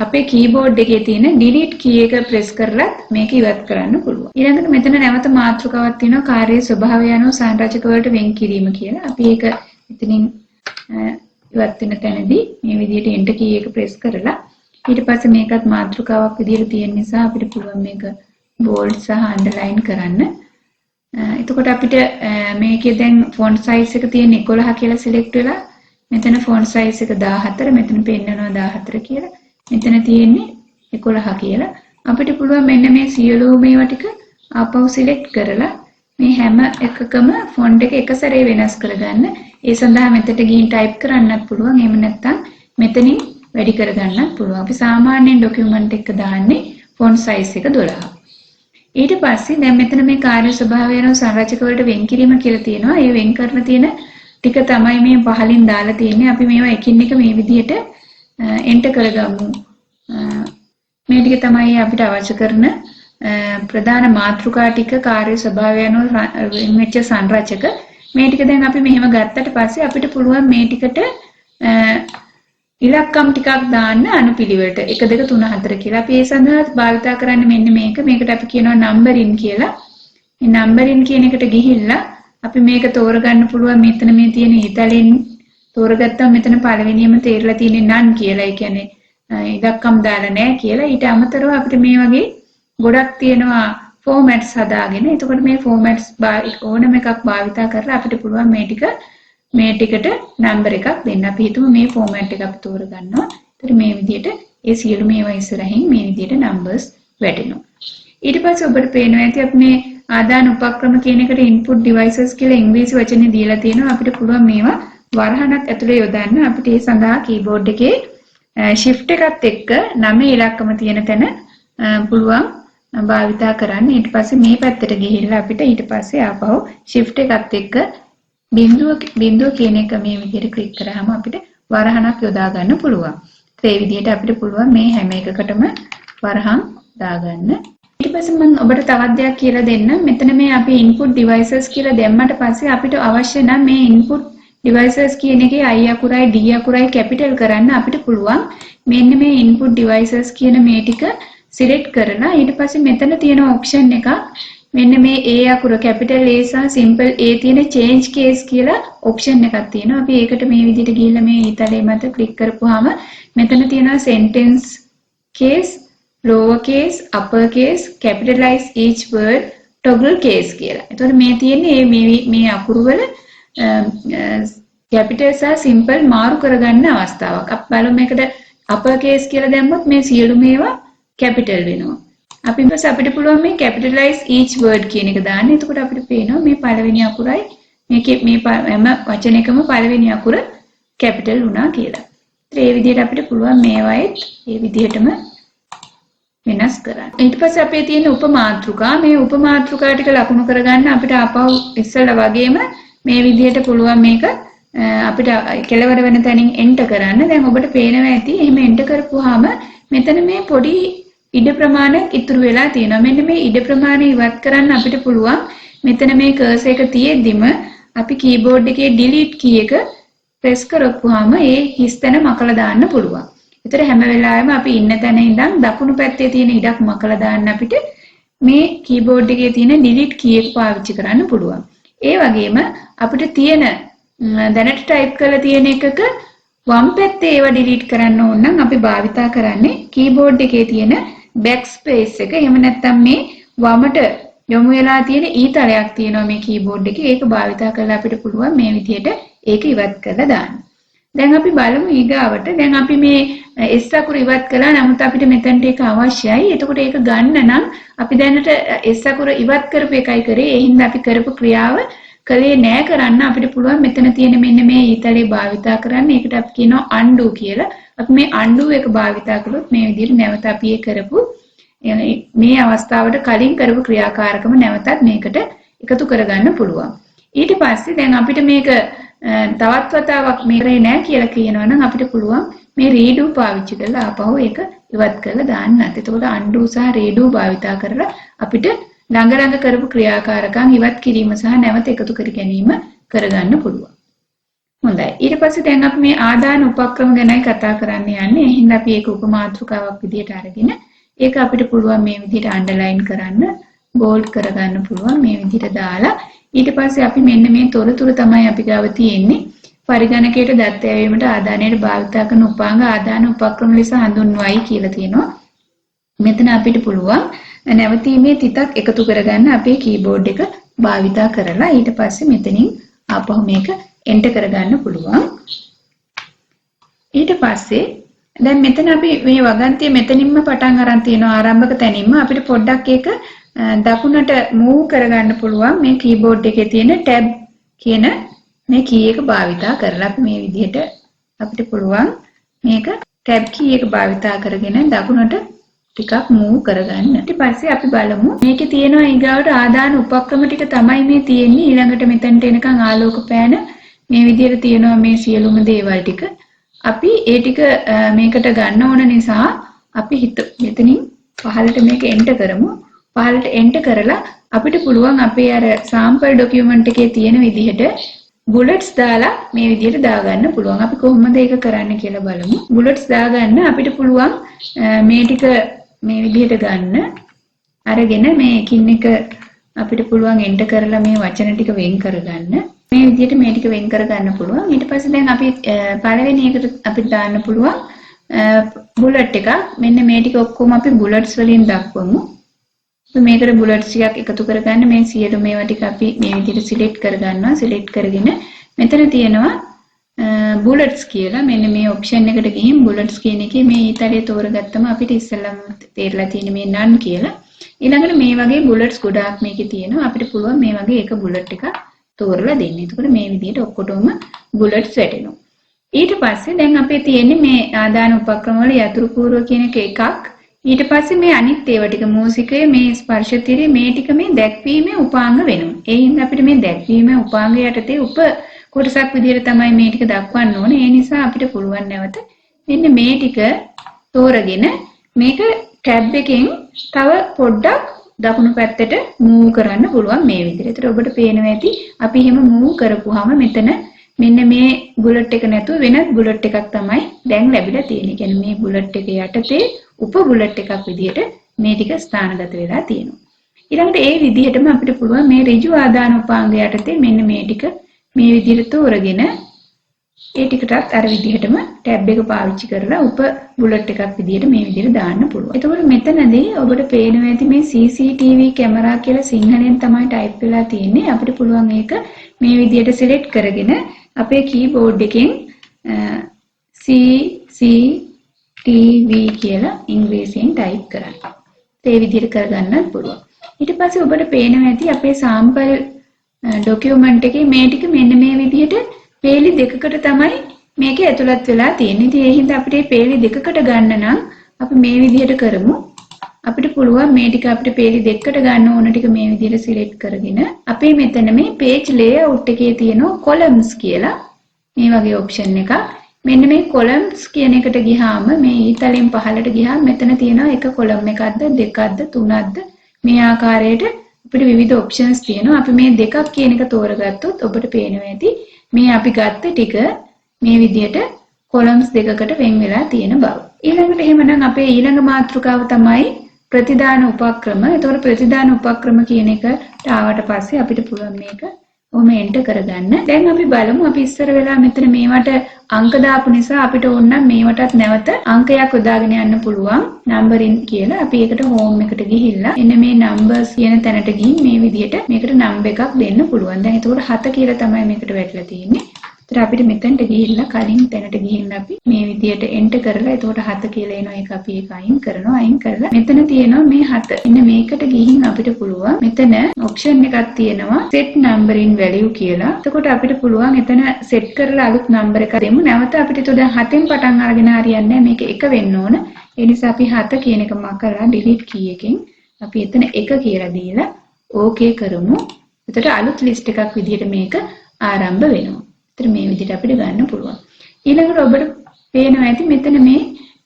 අපේ keyboard එකේ තියෙන delete key එක press කරලත් මේක ඉවත් කරන්න පුළුවන්. ඊළඟට මෙතන නැවත මාතෘකාවක් තියෙනවා කාර්ය ස්වභාවය අනුව සංරචක වලට වෙන් කිරීම කියලා. අපි ඒක එතනින් ඉවත් වෙන තැනදී මේ විදිහට enter key එක press කරලා ඊට පස්සේ මේකත් මාතෘකාවක් විදිහට තියෙන නිසා අපිට පුළුවන් මේක bold සහ underline කරන්න. එතකොට අපිට මේකේ දැන් font size එක තියෙන 11 කියලා select වෙලා මෙතන font size එක 14 මෙතන පෙන්නනවා 14 කියලා. මෙතන තියෙන්නේ 11 කියලා. අපිට පුළුවන් මෙන්න මේ සියලුම මේවා ටික ආපහු select කරලා මේ හැම එකකම font එක එක සැරේ වෙනස් කරගන්න. ඒ සඳහා මෙතට ගිහින් type කරන්නත් පුළුවන්. එහෙම නැත්නම් මෙතනින් වැඩි කරගන්නත් පුළුවන්. අපි සාමාන්‍යයෙන් document එක දාන්නේ font size එක 12. ඊට පස්සේ දැන් මෙතන මේ කාර්ය ස්වභාවය යන සංරචක වලට වෙන් කිරීම කියලා තියෙනවා. ඒ වෙන් කරන තියෙන ටික තමයි මේ පහලින් දාලා තියෙන්නේ. අපි මේවා එකින් එක මේ විදිහට enter කරගමු. මේ ටික තමයි අපිට අවශ්‍ය කරන ප්‍රධාන මාතෘකා ටික කාර්ය ස්වභාවය අනුව වෙච්ච සංරචක. මේ ටික දැන් අපි මෙහෙම ගත්තට පස්සේ අපිට පුළුවන් මේ ටිකට ඉලක්කම් ටිකක් දාන්න අනුපිළිවෙලට 1 2 3 4 කියලා. අපි ඒ සඳහා භාවිතා කරන්නේ මෙන්න මේක. මේකට අපි කියනවා numbering කියලා. මේ numbering කියන එකට ගිහිල්ලා අපි මේක තෝරගන්න පුළුවන්. මෙතන මේ තියෙන ඉතලෙන් තෝරගත්තාම මෙතන පළවෙනියම තේරලා තියෙන්නේ none කියලා. ඒ කියන්නේ ඉලක්කම් දාලා නැහැ කියලා. ඊට අමතරව අපිට මේ වගේ ගොඩක් තියෙනවා formats හදාගෙන. එතකොට මේ formats ඕනම එකක් භාවිතා කරලා අපිට පුළුවන් මේ ටිකට number එකක් දෙන්න. අපි හිතමු මේ format එක අපි තෝරගන්නවා. ඒතර මේ විදිහට ඒ සියලු මේවා ඉස්සරහින් මේ විදිහට numbers වැටෙනවා. ඊට පස්සේ ඔබට පේනවා ඇති අපි මේ ආදාන උපක්‍රම කියන එකට input devices කියලා ඉංග්‍රීසි වචනේ දීලා තියෙනවා. අපිට පුළුවන් මේවා වරහණක් ඇතුලේ යොදන්න. අපිට ඒ සඳහා keyboard එකේ shift එකත් එක්ක 9 ඉලක්කම තියෙන තැන පුළුවන් භාවිතා කරන්න. ඊට පස්සේ මේ පැත්තට ගිහිල්ලා අපිට ඊට පස්සේ ආපහු shift එකත් එක්ක බිඳුව කියන එක මේ විදිහට ක්ලික් කරාම අපිට වරහණක් යොදා ගන්න පුළුවන්. ඒ විදිහට අපිට පුළුවන් මේ හැම එකකටම වරහන් දාගන්න. ඊට පස්සේ මම ඔබට තවත් දෙයක් කියලා දෙන්නම්. මෙතන මේ අපි input devices කියලා දැම්මට පස්සේ අපිට අවශ්‍ය නම් මේ input devices කියන එකේ I අකුරයි D අකුරයි capital කරන්න අපිට පුළුවන්. මෙන්න මේ input devices කියන මේ ටික select කරලා ඊට පස්සේ මෙතන තියෙන option එකක් මෙන්න මේ A අකුර capital A සහ simple A තියෙන change case කියලා option එකක් තියෙනවා. අපි ඒකට මේ විදිහට ගිහිල්ලා මේ ඊතලයේ මත click කරපුවාම මෙතන තියෙනවා sentence case, lower case, upper case, capitalize each word, toggle case කියලා. එතකොට මේ තියෙන්නේ මේ අකුරු වල capital සහ simple මාරු කරගන්න අවස්ථාවක්. අපි බලමු මේකට upper case කියලා දැම්මොත් මේ සියලු මේවා capital වෙනවා. අපි ඊපස්සේ අපිට පුළුවන් මේ capitalize each word කියන එක දාන්න. එතකොට අපිට පේනවා මේ පළවෙනි අකුරයි මේකේ මේ හැම වචනයකම පළවෙනි අකුර capital වුණා කියලා. ඒ විදිහට අපිට පුළුවන් මේවායිත් මේ විදිහටම වෙනස් කරන්න. ඊට පස්සේ අපේ තියෙන උපමාත්‍රිකා මේ උපමාත්‍රිකා ටික ලකුණු කරගන්න අපිට ආපහු ඉස්සෙල්ලා වගේම මේ විදිහට පුළුවන් මේක අපිට කෙලවර වෙන තැනින් එන්ටර් කරන්න. දැන් ඔබට පේනවා ඇති එහෙම එන්ටර් කරපුවාම මෙතන මේ පොඩි ඉඩ ප්‍රමාණයක් ඉතුරු වෙලා තියෙනවා. මෙන්න මේ ඉඩ ප්‍රමාණය ඉවත් කරන්න අපිට පුළුවන් මෙතන මේ කර්සර් එක තියෙද්දිම අපි කීබෝඩ් එකේ delete key එක press කරපුවාම ඒ හිස් තැන මකලා දාන්න පුළුවන්. ඒතර හැම වෙලාවෙම අපි ඉන්න තැන ඉඳන් දකුණු පැත්තේ තියෙන ඉඩක් මකලා දාන්න අපිට මේ කීබෝඩ් එකේ තියෙන delete key එක පාවිච්චි කරන්න පුළුවන්. ඒ වගේම අපිට තියෙන දැනට ටයිප් කරලා තියෙන එකක වම් පැත්තේ ඒවා delete කරන්න ඕන නම් අපි භාවිතා කරන්නේ කීබෝඩ් එකේ තියෙන backspace එක. එහෙම නැත්නම් මේ වමට යොමු වෙලා තියෙන ඊතලයක් තියෙනවා මේ කීබෝඩ් එකේ. ඒක භාවිතා කරලා අපිට පුළුවන් මේ විදිහට ඒක ඉවත් කරලා දාන්න. දැන් අපි බලමු ඊගාවට. දැන් අපි මේ S අකුර ඉවත් කළා. නමුත් අපිට මෙතනට ඒක අවශ්‍යයි. එතකොට ඒක ගන්න නම් අපි දැනට S අකුර ඉවත් කරපු එකයි කරේ. ඒ හින්දා අපි කරපු ක්‍රියාව කලේ නෑ කරන්න අපිට පුළුවන් මෙතන තියෙන මෙන්න මේ ඊතලේ භාවිතා කරන්න. ඒකට අපි කියනවා undo කියලා. අපි මේ undo එක භාවිතා කළොත් මේ විදිහට නැවත අපි ඒ කරපු මේ අවස්ථාවට කලින් කරපු ක්‍රියාකාරකම නැවතත් මේකට එකතු කරගන්න පුළුවන්. ඊට පස්සේ දැන් අපිට මේක තවත් වතාවක් මේකේ නෑ කියලා කියනවා නම් අපිට පුළුවන් මේ redo පාවිච්චි කරලා ආපහු ඒක ඉවත් කරලා දාන්නත්. එතකොට undo සහ redo භාවිතා කරලා අපිට ළඟ කරපු ක්‍රියාකාරකම් ඉවත් කිරීම සහ නැවත එකතු කර ගැනීම කරගන්න පුළුවන්. හොඳයි. ඊට පස්සේ දැන් අපි මේ ආදාන උපක්‍රම ගැනයි කතා කරන්න යන්නේ. එහෙනම් අපි ඒක උපමාතෘකාවක් විදිහට අරගෙන ඒක අපිට පුළුවන් මේ විදිහට අන්ඩර්ලයින් කරන්න, බෝල්ඩ් කරගන්න පුළුවන් මේ විදිහට දාලා. ඊට පස්සේ අපි මෙන්න මේ තොරතුරු තමයි අපි ගාව තියෙන්නේ. පරිගණකයට දත් යැවීමට ආදානයට භාවිතා කරන උපාංග ආදාන උපක්‍රම ලෙස හඳුන්වයි කියලා තියෙනවා. මෙතන අපිට පුළුවන් නැවතීමේ තිතක් එකතු කරගන්න අපේ කීබෝඩ් එක භාවිතා කරලා ඊට පස්සේ මෙතනින් ආපහු මේක එන්ටර් කරගන්න පුළුවන්. ඊට පස්සේ දැන් මෙතන අපි මේ වගන්තිය මෙතනින්ම පටන් අරන් තියෙනවා ආරම්භක තැනින්ම අපිට පොඩ්ඩක් ඒක දකුණට මූව් කරගන්න පුළුවන් මේ කීබෝඩ් එකේ තියෙන ටැබ් කියන මේ කී එක භාවිතා කරලා අපි මේ විදිහට අපිට පුළුවන් මේක ටැබ් කී එක භාවිතා කරගෙන දකුණට ටිකක් මූව් කරගන්න. ඊට පස්සේ අපි බලමු මේකේ තියෙනවා ඊගාවට ආදාන උපක්‍රම ටික තමයි මේ තියෙන්නේ. ඊළඟට මෙතනට එනකන් ආලෝක පෑන මේ විදිහට තියෙනවා මේ සියලුම දේවල් ටික. අපි ඒ ටික මේකට ගන්න ඕන නිසා අපි මෙතනින් පහළට මේක එන්ටර් කරමු. පහළට එන්ටර් කරලා අපිට පුළුවන් අපේ අර sample document එකේ තියෙන විදිහට bullets දාලා මේ විදිහට දාගන්න පුළුවන්. අපි කොහොමද ඒක කරන්න කියලා බලමු. bullets දාගන්න අපිට පුළුවන් මේ ටික මේ විදිහට ගන්න. අරගෙන මේ එකින් එක අපිට පුළුවන් එන්ටර් කරලා මේ වචන ටික වෙන් කරගන්න. මේ විදිහට මේ ටික වෙන් කරගන්න පුළුවන්. ඊට පස්සේ දැන් අපි පළවෙනි එකට අපිට දාන්න පුළුවන් bullet එකක්. මෙන්න මේ ටික ඔක්කොම අපි bullets වලින් දක්වමු. මේකට bullets ටිකක් එකතු කරගන්න මේ සියලු මේවා ටික අපි මේ විදිහට select කරගන්නවා. select කරගෙන මෙතන තියෙනවා bullets කියලා. මෙන්න මේ option එකට ගිහින් bullets කියන එකේ මේ ඊතලයේ තෝරගත්තම අපිට ඉස්සෙල්ලාම තේරලා තියෙන මේ none කියලා. ඊළඟට මේ වගේ bullets ගොඩාක් මේකේ තියෙනවා. අපිට පුළුවන් මේ වගේ එක bullet එකක් තෝරලා දෙන්න. එතකොට මේ විදිහට ඔක්කොටම bullets වැටෙනවා. ඊට පස්සේ දැන් අපේ තියෙන්නේ මේ ආදාන උපක්‍රම වල යතුරු කූරුව කියන එකක්. ඊට පස්සේ මේ අනිත් ඒවා ටික මූසිකය මේ ස්පර්ශතිරි මේ ටික මේ දැක්වීමේ උපාංග වෙනවා. ඒ හින්දා අපිට මේ දැක්වීමේ උපාංග යටතේ උප කොටසක් විදිහට තමයි මේ ටික දක්වන්න ඕනේ. ඒ නිසා අපිට පුළුවන් නැවත මෙන්න මේ ටික තෝරගෙන මේක ටැබ් එකෙන් තව පොඩ්ඩක් දකුණු පැත්තට මූව් කරන්න පුළුවන් මේ විදිහට. ඒතර ඔබට පේනවා ඇති අපි එහෙම මූව් කරපුවාම මෙතන මෙන්න මේ බුලට් එක නැතුව වෙනත් බුලට් එකක් තමයි දැන් ලැබිලා තියෙන්නේ. කියන්නේ මේ බුලට් එක යටතේ උප බුලට් එකක් විදිහට මේ ටික ස්ථානගත වෙලා තියෙනවා. ඊළඟට ඒ විදිහටම අපිට පුළුවන් මේ ඍජු ආදාන උපාංග යටතේ මෙන්න මේ ටික මේ විදිහට තෝරගෙන ඒ ටිකටත් අර විදිහටම ටැබ් එක පාවිච්චි කරලා උප බුලට් එකක් විදිහට මේ විදිහට දාන්න පුළුවන්. එතකොට මෙතනදී ඔබට පේනවා ඇති මේ CCTV කැමරා කියලා සිංහලෙන් තමයි ටයිප් වෙලා තියෙන්නේ. අපිට පුළුවන් ඒක මේ විදිහට සිලෙක්ට් කරගෙන අපේ කීබෝඩ් එකෙන් CCTV කියලා ඉංග්‍රීසියෙන් ටයිප් කරන්න. ඒ විදිහට කරගන්නත් පුළුවන්. ඊට පස්සේ ඔබට පේනවා ඇති අපේ සාම්පල් ડોකියුමන්ට් එකේ මේ ටික මෙන්න මේ විදිහට පේලි දෙකකට තමයි මේක ඇතුළත් වෙලා තියෙන්නේ. ඉතින් ඒ හින්දා අපිට මේ පේලි දෙකකට ගන්න නම් අපි මේ විදිහට කරමු. අපිට පුළුවන් මේ ටික අපිට පේලි දෙකකට ගන්න ඕන ටික මේ විදිහට සිලෙක්ට් කරගෙන අපි මෙතන මේ page layout එකේ තියෙන columns කියලා මේ වගේ option එකක්. මෙන්න මේ columns කියන එකට ගියාම මේ ඊතලෙන් පහළට ගියාම මෙතන තියෙනවා එක column එකක්ද දෙකක්ද තුනක්ද මේ ආකාරයට අපිට විවිධ options තියෙනවා. අපි මේ දෙකක් කියන එක තෝරගත්තොත් ඔබට පේනවා ඇති මේ අපි ගත්ත ටික මේ විදිහට columns දෙකකට වෙන් වෙලා තියෙන බව. ඊළඟට එහෙමනම් අපේ ඊළඟ මාතෘකාව තමයි ප්‍රතිදාන උපක්‍රම. ඒතකොට ප්‍රතිදාන උපක්‍රම කියන එකට ආවට පස්සේ අපිට පුළුවන් මේක ඔහොම එන්ටර් කරගන්න. දැන් අපි බලමු අපි ඉස්සර වෙලා මෙතන මේවට අංක දාපු නිසා අපිට ඕන නම් මේවටත් නැවත අංකයක් යොදාගෙන යන්න පුළුවන් නම්බරින් කියලා. අපි ඒකට හෝම් එකට ගිහිල්ලා එන්න මේ නම්බර්ස් කියන තැනට ගිහින් මේ විදිහට මේකට නම්බර් එකක් දෙන්න පුළුවන්. දැන් ඒතකොට 7 කියලා තමයි මේකට වැටලා තියෙන්නේ. ඒතර අපිට මෙතනට ගිහිල්ලා කලින් තැනට ගිහින් අපි මේ විදිහට එන්ටර් කරලා එතකොට 7 කියලා එනවා. ඒක අපි ඒක අයින් කරනවා. අයින් කරලා මෙතන තියෙනවා මේ 7. ඉන්න මේකට ගිහින් අපිට පුළුවන් මෙතන ඔප්ෂන් එකක් තියෙනවා set number in value කියලා. එතකොට අපිට පුළුවන් එතන set කරලා අලුත් නම්බර් එකක් දෙමු. නැවත අපිට එතකොට දැන් 7න් පටන් අරගෙන හරියන්නේ නැහැ. මේක 1 වෙන්න ඕන. ඒ නිසා අපි 7 කියන එක මකලා delete key එකෙන් අපි එතන 1 කියලා දීලා okay කරමු. එතකොට අලුත් list එකක් විදිහට මේක ආරම්භ වෙනවා. ඒතර මේ විදිහට අපිට ගන්න පුළුවන්. ඊළඟට ඔබට පේනවා ඇති මෙතන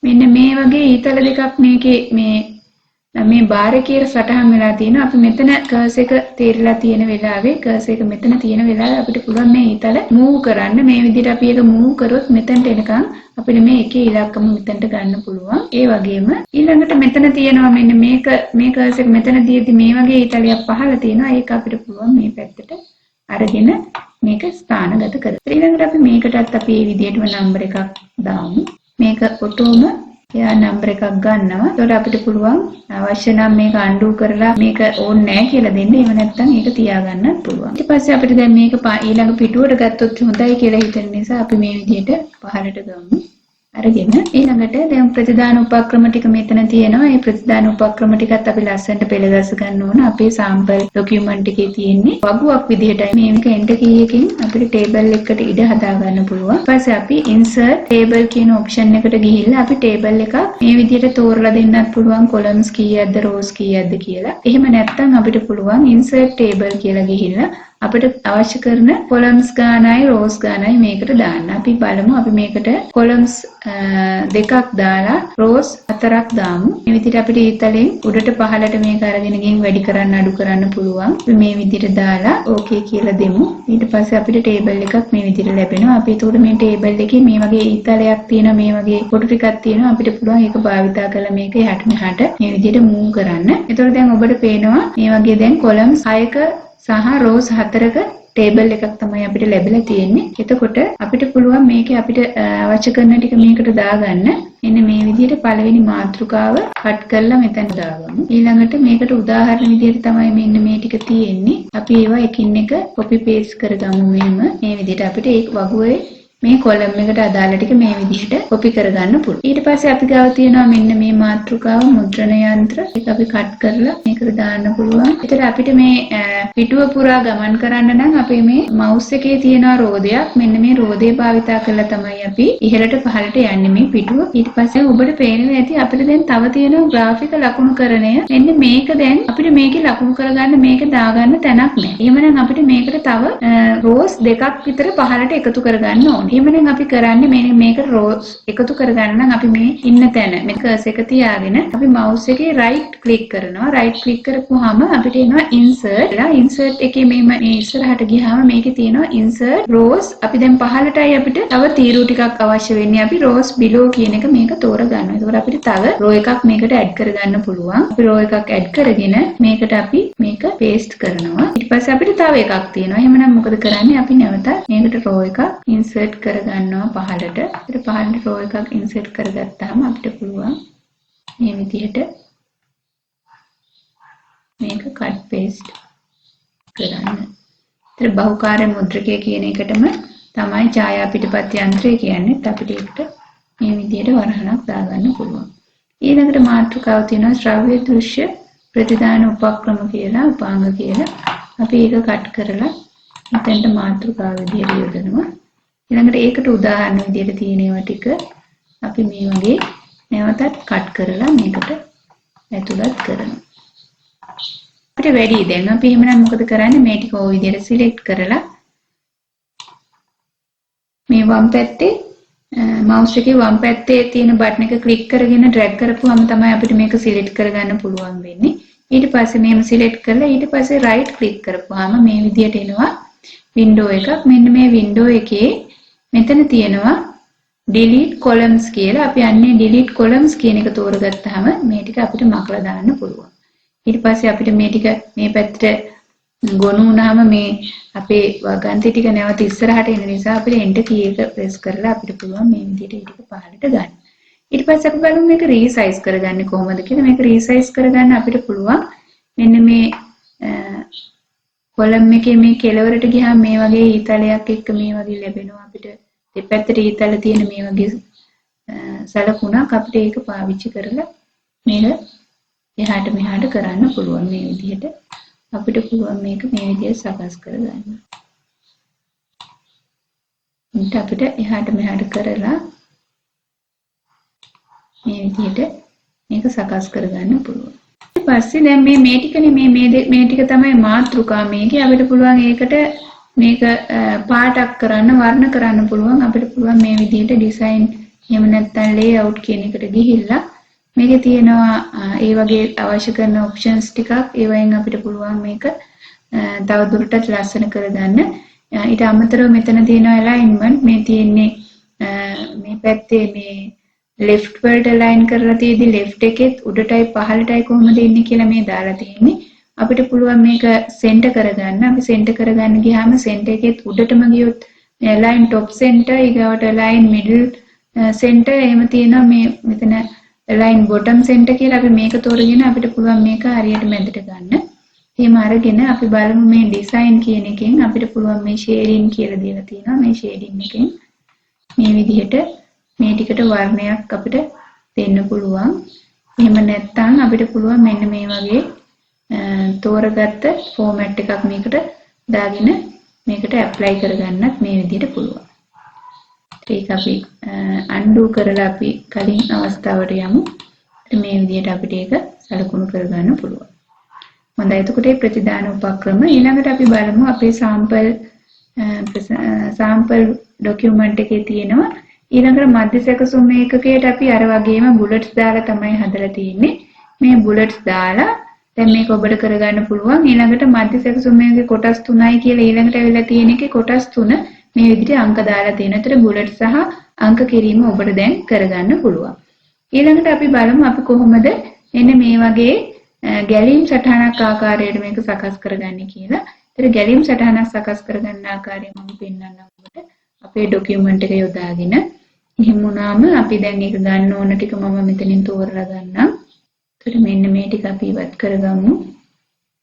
මෙන්න මේ වගේ ඊතල දෙකක් මේකේ මේ බාර් එකේ සටහන් වෙලා තියෙනවා. අපි මෙතන කර්සර් එක තේරිලා තියෙන වෙලාවේ කර්සර් එක මෙතන තියෙන වෙලාවේ අපිට පුළුවන් මේ ඊතල මූව් කරන්න. මේ විදිහට අපි ඒක මූව් කරොත් මෙතනට එනකන් අපිට මේ එකේ ඉලක්කම මෙතනට ගන්න පුළුවන්. ඒ වගේම ඊළඟට මෙතන තියෙනවා මෙන්න මේ කර්සර් එක මෙතන දියදී මේ වගේ ඊතලයක් පහළ තියෙනවා. ඒක අපිට පුළුවන් මේ පැත්තට අරගෙන මේක ස්ථානගත කරගන්න. ඊළඟට අපි මේකටත් අපි මේ විදිහටම නම්බර් එකක් දාමු. මේක ඔටෝම එයා නම්බර් එකක් ගන්නවා. ඒකට අපිට පුළුවන් අවශ්‍ය නම් මේක අන්ඩු කරලා මේක ඕනේ නැහැ කියලා දෙන්න. එහෙම නැත්නම් ඒක තියාගන්නත් පුළුවන්. ඊට පස්සේ අපිට දැන් මේක ඊළඟ පිටුවට ගත්තොත් හොඳයි කියලා හිතෙන නිසා අපි මේ විදිහට පහළට ගමු. අරගෙන ඊළඟට දැන් ප්‍රතිදාන උපක්‍රම ටික මෙතන තියෙනවා. මේ ප්‍රතිදාන උපක්‍රම ටිකත් අපි ලස්සනට පෙළගස්ස ගන්න ඕන. අපේ සාම්පල් ડોකියුමන්ට් එකේ තියෙන්නේ වගුවක් විදිහටයි. මේක එන්ටර් කී එකකින් අපිට ටේබල් එකකට ඉඩ හදා ගන්න පුළුවන්. ඊට පස්සේ අපි insert table කියන ඔප්ෂන් එකට ගිහිල්ලා අපි ටේබල් එකක් මේ විදිහට තෝරලා දෙන්නත් පුළුවන්. columns කීයක්ද rows කීයක්ද කියලා. එහෙම නැත්නම් අපිට පුළුවන් insert table කියලා ගිහිල්ලා අපිට අවශ්‍ය කරන columns ගානයි rows ගානයි මේකට දාන්න. අපි බලමු අපි මේකට columns දෙකක් දාලා rows 4ක් දාමු. මේ විදිහට අපිට ඊතලෙන් උඩට පහළට මේක අරගෙන ගිහින් වැඩි කරන්න අඩු කරන්න පුළුවන්. අපි මේ විදිහට දාලා okay කියලා දෙමු. ඊට පස්සේ අපිට table එකක් මේ විදිහට ලැබෙනවා. අපි ඒකට මේ table එකේ මේ වගේ ඊතලයක් තියෙනවා. මේ වගේ කොටු ටිකක් තියෙනවා. අපිට පුළුවන් ඒක භාවිතා කරලා මේක යහට මෙහාට මේ විදිහට move කරන්න. ඒතකොට දැන් ඔබට පේනවා මේ වගේ දැන් columns 6ක සහ rows 4ක ටේබල් එකක් තමයි අපිට ලැබිලා තියෙන්නේ. එතකොට අපිට පුළුවන් මේකේ අපිට අවශ්‍ය කරන ටික මේකට දාගන්න. එන්න මේ විදිහට පළවෙනි මාතෘකාව කට් කරලා මෙතන දාගමු. ඊළඟට මේකට උදාහරණ විදිහට තමයි මෙන්න මේ ටික තියෙන්නේ. අපි ඒවා එකින් එක copy paste කරගමු මෙහෙම. මේ විදිහට අපිට ඒ වගුවේ මේ කොලම් එකට අදාළ ටික මේ විදිහට copy කරගන්න පුළුවන්. ඊට පස්සේ අපි ගාව තියෙනවා මෙන්න මේ මාතෘකාව මුද්‍රණ යන්ත්‍ර. ඒක අපි කට් කරලා මේකට දාන්න පුළුවන්. ඒතර අපිට මේ පිටුව පුරා ගමන් කරන්න නම් අපි මේ mouse එකේ තියෙන රෝදයක් මෙන්න මේ රෝදේ භාවිතා කරලා තමයි අපි ඉහළට පහළට යන්නේ මේ පිටුව. ඊට පස්සේ ඔබට පේනවා ඇති අපිට දැන් තව තියෙන ග්‍රාෆික ලකුණුකරණය. මෙන්න මේක දැන් අපිට මේකේ ලකුණු කරගන්න මේක දාගන්න තැනක් නැහැ. එහෙමනම් අපිට මේකට තව rows දෙකක් විතර පහළට එකතු කරගන්න ඕනේ. එහෙමනම් අපි කරන්නේ මේක rows එකතු කරගන්න නම් අපි මේ ඉන්න තැන මේ කර්සර් එක තියාගෙන අපි mouse එකේ right click කරනවා. right click කරපුවාම අපිට එනවා insert. insert එකේ මේ ඉස්සරහට ගියාම මේකේ තියෙනවා insert rows. අපි දැන් පහළටයි අපිට තව තීරු ටිකක් අවශ්‍ය වෙන්නේ. අපි rows below කියන එක මේක තෝරගන්නවා. ඒකෝර අපිට තව row එකක් මේකට add කරගන්න පුළුවන්. අපි row එකක් add කරගෙන මේකට අපි මේක paste කරනවා. ඊට පස්සේ අපිට තව එකක් තියෙනවා. එහෙමනම් මොකද කරන්නේ? අපි නැවත මේකට row එකක් insert කරගන්නවා පහළට. ඊට පහළට row එකක් insert කරගත්තාම අපිට පුළුවන් මේ විදිහට මේක cut paste කරන්න. ඊට බහුකාර්ය මුද්‍රකය කියන එකටම තමයි ඡායා පිටපත් යන්ත්‍රය කියන්නේ. අපිට ඒකට මේ විදිහට වරහණක් දාගන්න පුළුවන්. ඊළඟට මාතෘකාව තියෙනවා ශ්‍රව්‍ය දෘශ්‍ය ප්‍රතිදාන උපක්‍රම කියලා උපාංග කියලා. අපි ඒක කට් කරලා මෙතෙන්ට මාතෘකාව විදිහට යොදනවා. ඊළඟට ඒකට උදාහරණ විදිහට තියෙන ඒවා ටික අපි මේ වගේ නැවතත් කට් කරලා මේකට ඇතුළත් කරනවා. අපිට වැඩි දැන් අපි එහෙමනම් මොකද කරන්නේ මේ ටික ওই විදිහට සිලෙක්ට් කරලා මේ වම් පැත්තේ මවුස් එකේ වම් පැත්තේ තියෙන බටන් එක ක්ලික් කරගෙන ඩ්‍රැග් කරපුවම තමයි අපිට මේක සිලෙක්ට් කරගන්න පුළුවන් වෙන්නේ. ඊට පස්සේ මේම සිලෙක්ට් කරලා ඊට පස්සේ රයිට් ක්ලික් කරපුවාම මේ විදිහට එනවා වින්ඩෝ එකක්. මෙන්න මේ වින්ඩෝ එකේ මෙතන තියෙනවා delete columns කියලා. අපි අන්නේ delete columns කියන එක තෝරගත්තාම මේ ටික අපිට මකලා දාන්න පුළුවන්. ඊට පස්සේ අපිට මේ ටික මේ පැත්තට ගොනු වුණාම මේ අපේ වගන්ති ටික නැවත ඉස්සරහට එන නිසා අපිට enter key එක press කරලා අපිට පුළුවන් මේ විදිහට ටික පහළට ගන්න. ඊට පස්සේ අපි බලමු මේක resize කරගන්නේ කොහොමද කියලා. මේක resize කරගන්න අපිට පුළුවන් මෙන්න මේ column එකේ මේ කෙළවරට ගියාම මේ වගේ ඊතලයක් එක්ක මේ වගේ ලැබෙනවා අපිට. දෙපැත්තට ඊතල තියෙන මේ වගේ සලකුණක් අපිට ඒක පාවිච්චි කරලා මේක එහාට මෙහාට කරන්න පුළුවන් මේ විදිහට. අපිට පුළුවන් මේක මේ විදිහට සකස් කරගන්න. ඊට අපිට එහාට මෙහාට කරලා මේ විදිහට මේක සකස් කරගන්න පුළුවන්. ඊට පස්සේ දැන් මේ ටිකනේ මේ ටික තමයි මාතෘකා මේකේ. අපිට පුළුවන් ඒකට මේක පාටක් කරන්න වර්ණ කරන්න පුළුවන්. අපිට පුළුවන් මේ විදිහට ඩිසයින් එහෙම නැත්නම් ලේඅවුට් කියන එකට ගිහිල්ලා මේකේ තියෙනවා ඒ වගේ අවශ්‍ය කරන ඔප්ෂන්ස් ටිකක්. ඒවෙන් අපිට පුළුවන් මේක තව දුරටත් ලස්සන කරගන්න. ඊට අමතරව මෙතන තියෙනවා alignment. මේ තියෙන්නේ මේ පැත්තේ මේ left වලට align කරලා තියෙදි left එකෙත් උඩටයි පහළටයි කොහොමද ඉන්නේ කියලා මේ දාලා තියෙන්නේ. අපිට පුළුවන් මේක center කරගන්න. අපි center කරගන්න ගියාම center එකෙත් උඩටම ගියොත් align top center ඊගාවට align middle center එහෙම තියෙනවා. මේ මෙතන align bottom center කියලා අපි මේක තෝරගෙන අපිට පුළුවන් මේක හරියට මැදට ගන්න. එහෙම අරගෙන අපි බලමු මේ design කියන එකෙන් අපිට පුළුවන් මේ shading කියලා දීලා තියෙනවා. මේ shading එකෙන් මේ විදිහට මේ ටිකට වර්ණයක් අපිට දෙන්න පුළුවන්. එහෙම නැත්නම් අපිට පුළුවන් මෙන්න මේ වගේ තෝරගත්ත format එකක් මේකට දාගෙන මේකට apply කරගන්නත් මේ විදිහට පුළුවන්. ඒක අපි undo කරලා අපි කලින් අවස්ථාවට යමු. මේ විදිහට අපිට ඒක සලකුණු කරගන්න පුළුවන්. හොඳයි. එතකොට මේ ප්‍රතිදාන උපක්‍රම ඊළඟට අපි බලමු අපේ sample document එකේ තියෙනවා. ඊළඟට මධ්‍ය සැකසුම් ඒකකයට අපි අර වගේම bullets දාලා තමයි හදලා තියෙන්නේ. මේ bullets දාලා දැන් මේක ඔබට කරගන්න පුළුවන්. ඊළඟට මධ්‍ය සැකසුම් එකේ කොටස් 3යි කියලා ඊළඟට ඇවිල්ලා තියෙන එකේ කොටස් 3 මේ විදිහට අංක දාලා තියෙන. ඒතර බුලට් සහ අංක කිරීම ඔබට දැන් කරගන්න පුළුවන්. ඊළඟට අපි බලමු අපි කොහොමද මෙන්න මේ වගේ ගැලීම් සටහනක් ආකාරයට මේක සකස් කරගන්නේ කියලා. ඒතර ගැලීම් සටහනක් සකස් කරගන්න ආකාරය මම පෙන්නන්නම් ඔබට. අපේ ડોකියුමන්ට් එක යොදාගෙන එහෙම වුණාම අපි දැන් ඒක ගන්න ඕන ටික මම මෙතනින් තෝරලා ගන්නම්. ඒතර මෙන්න මේ ටික අපි ඉවත් කරගමු.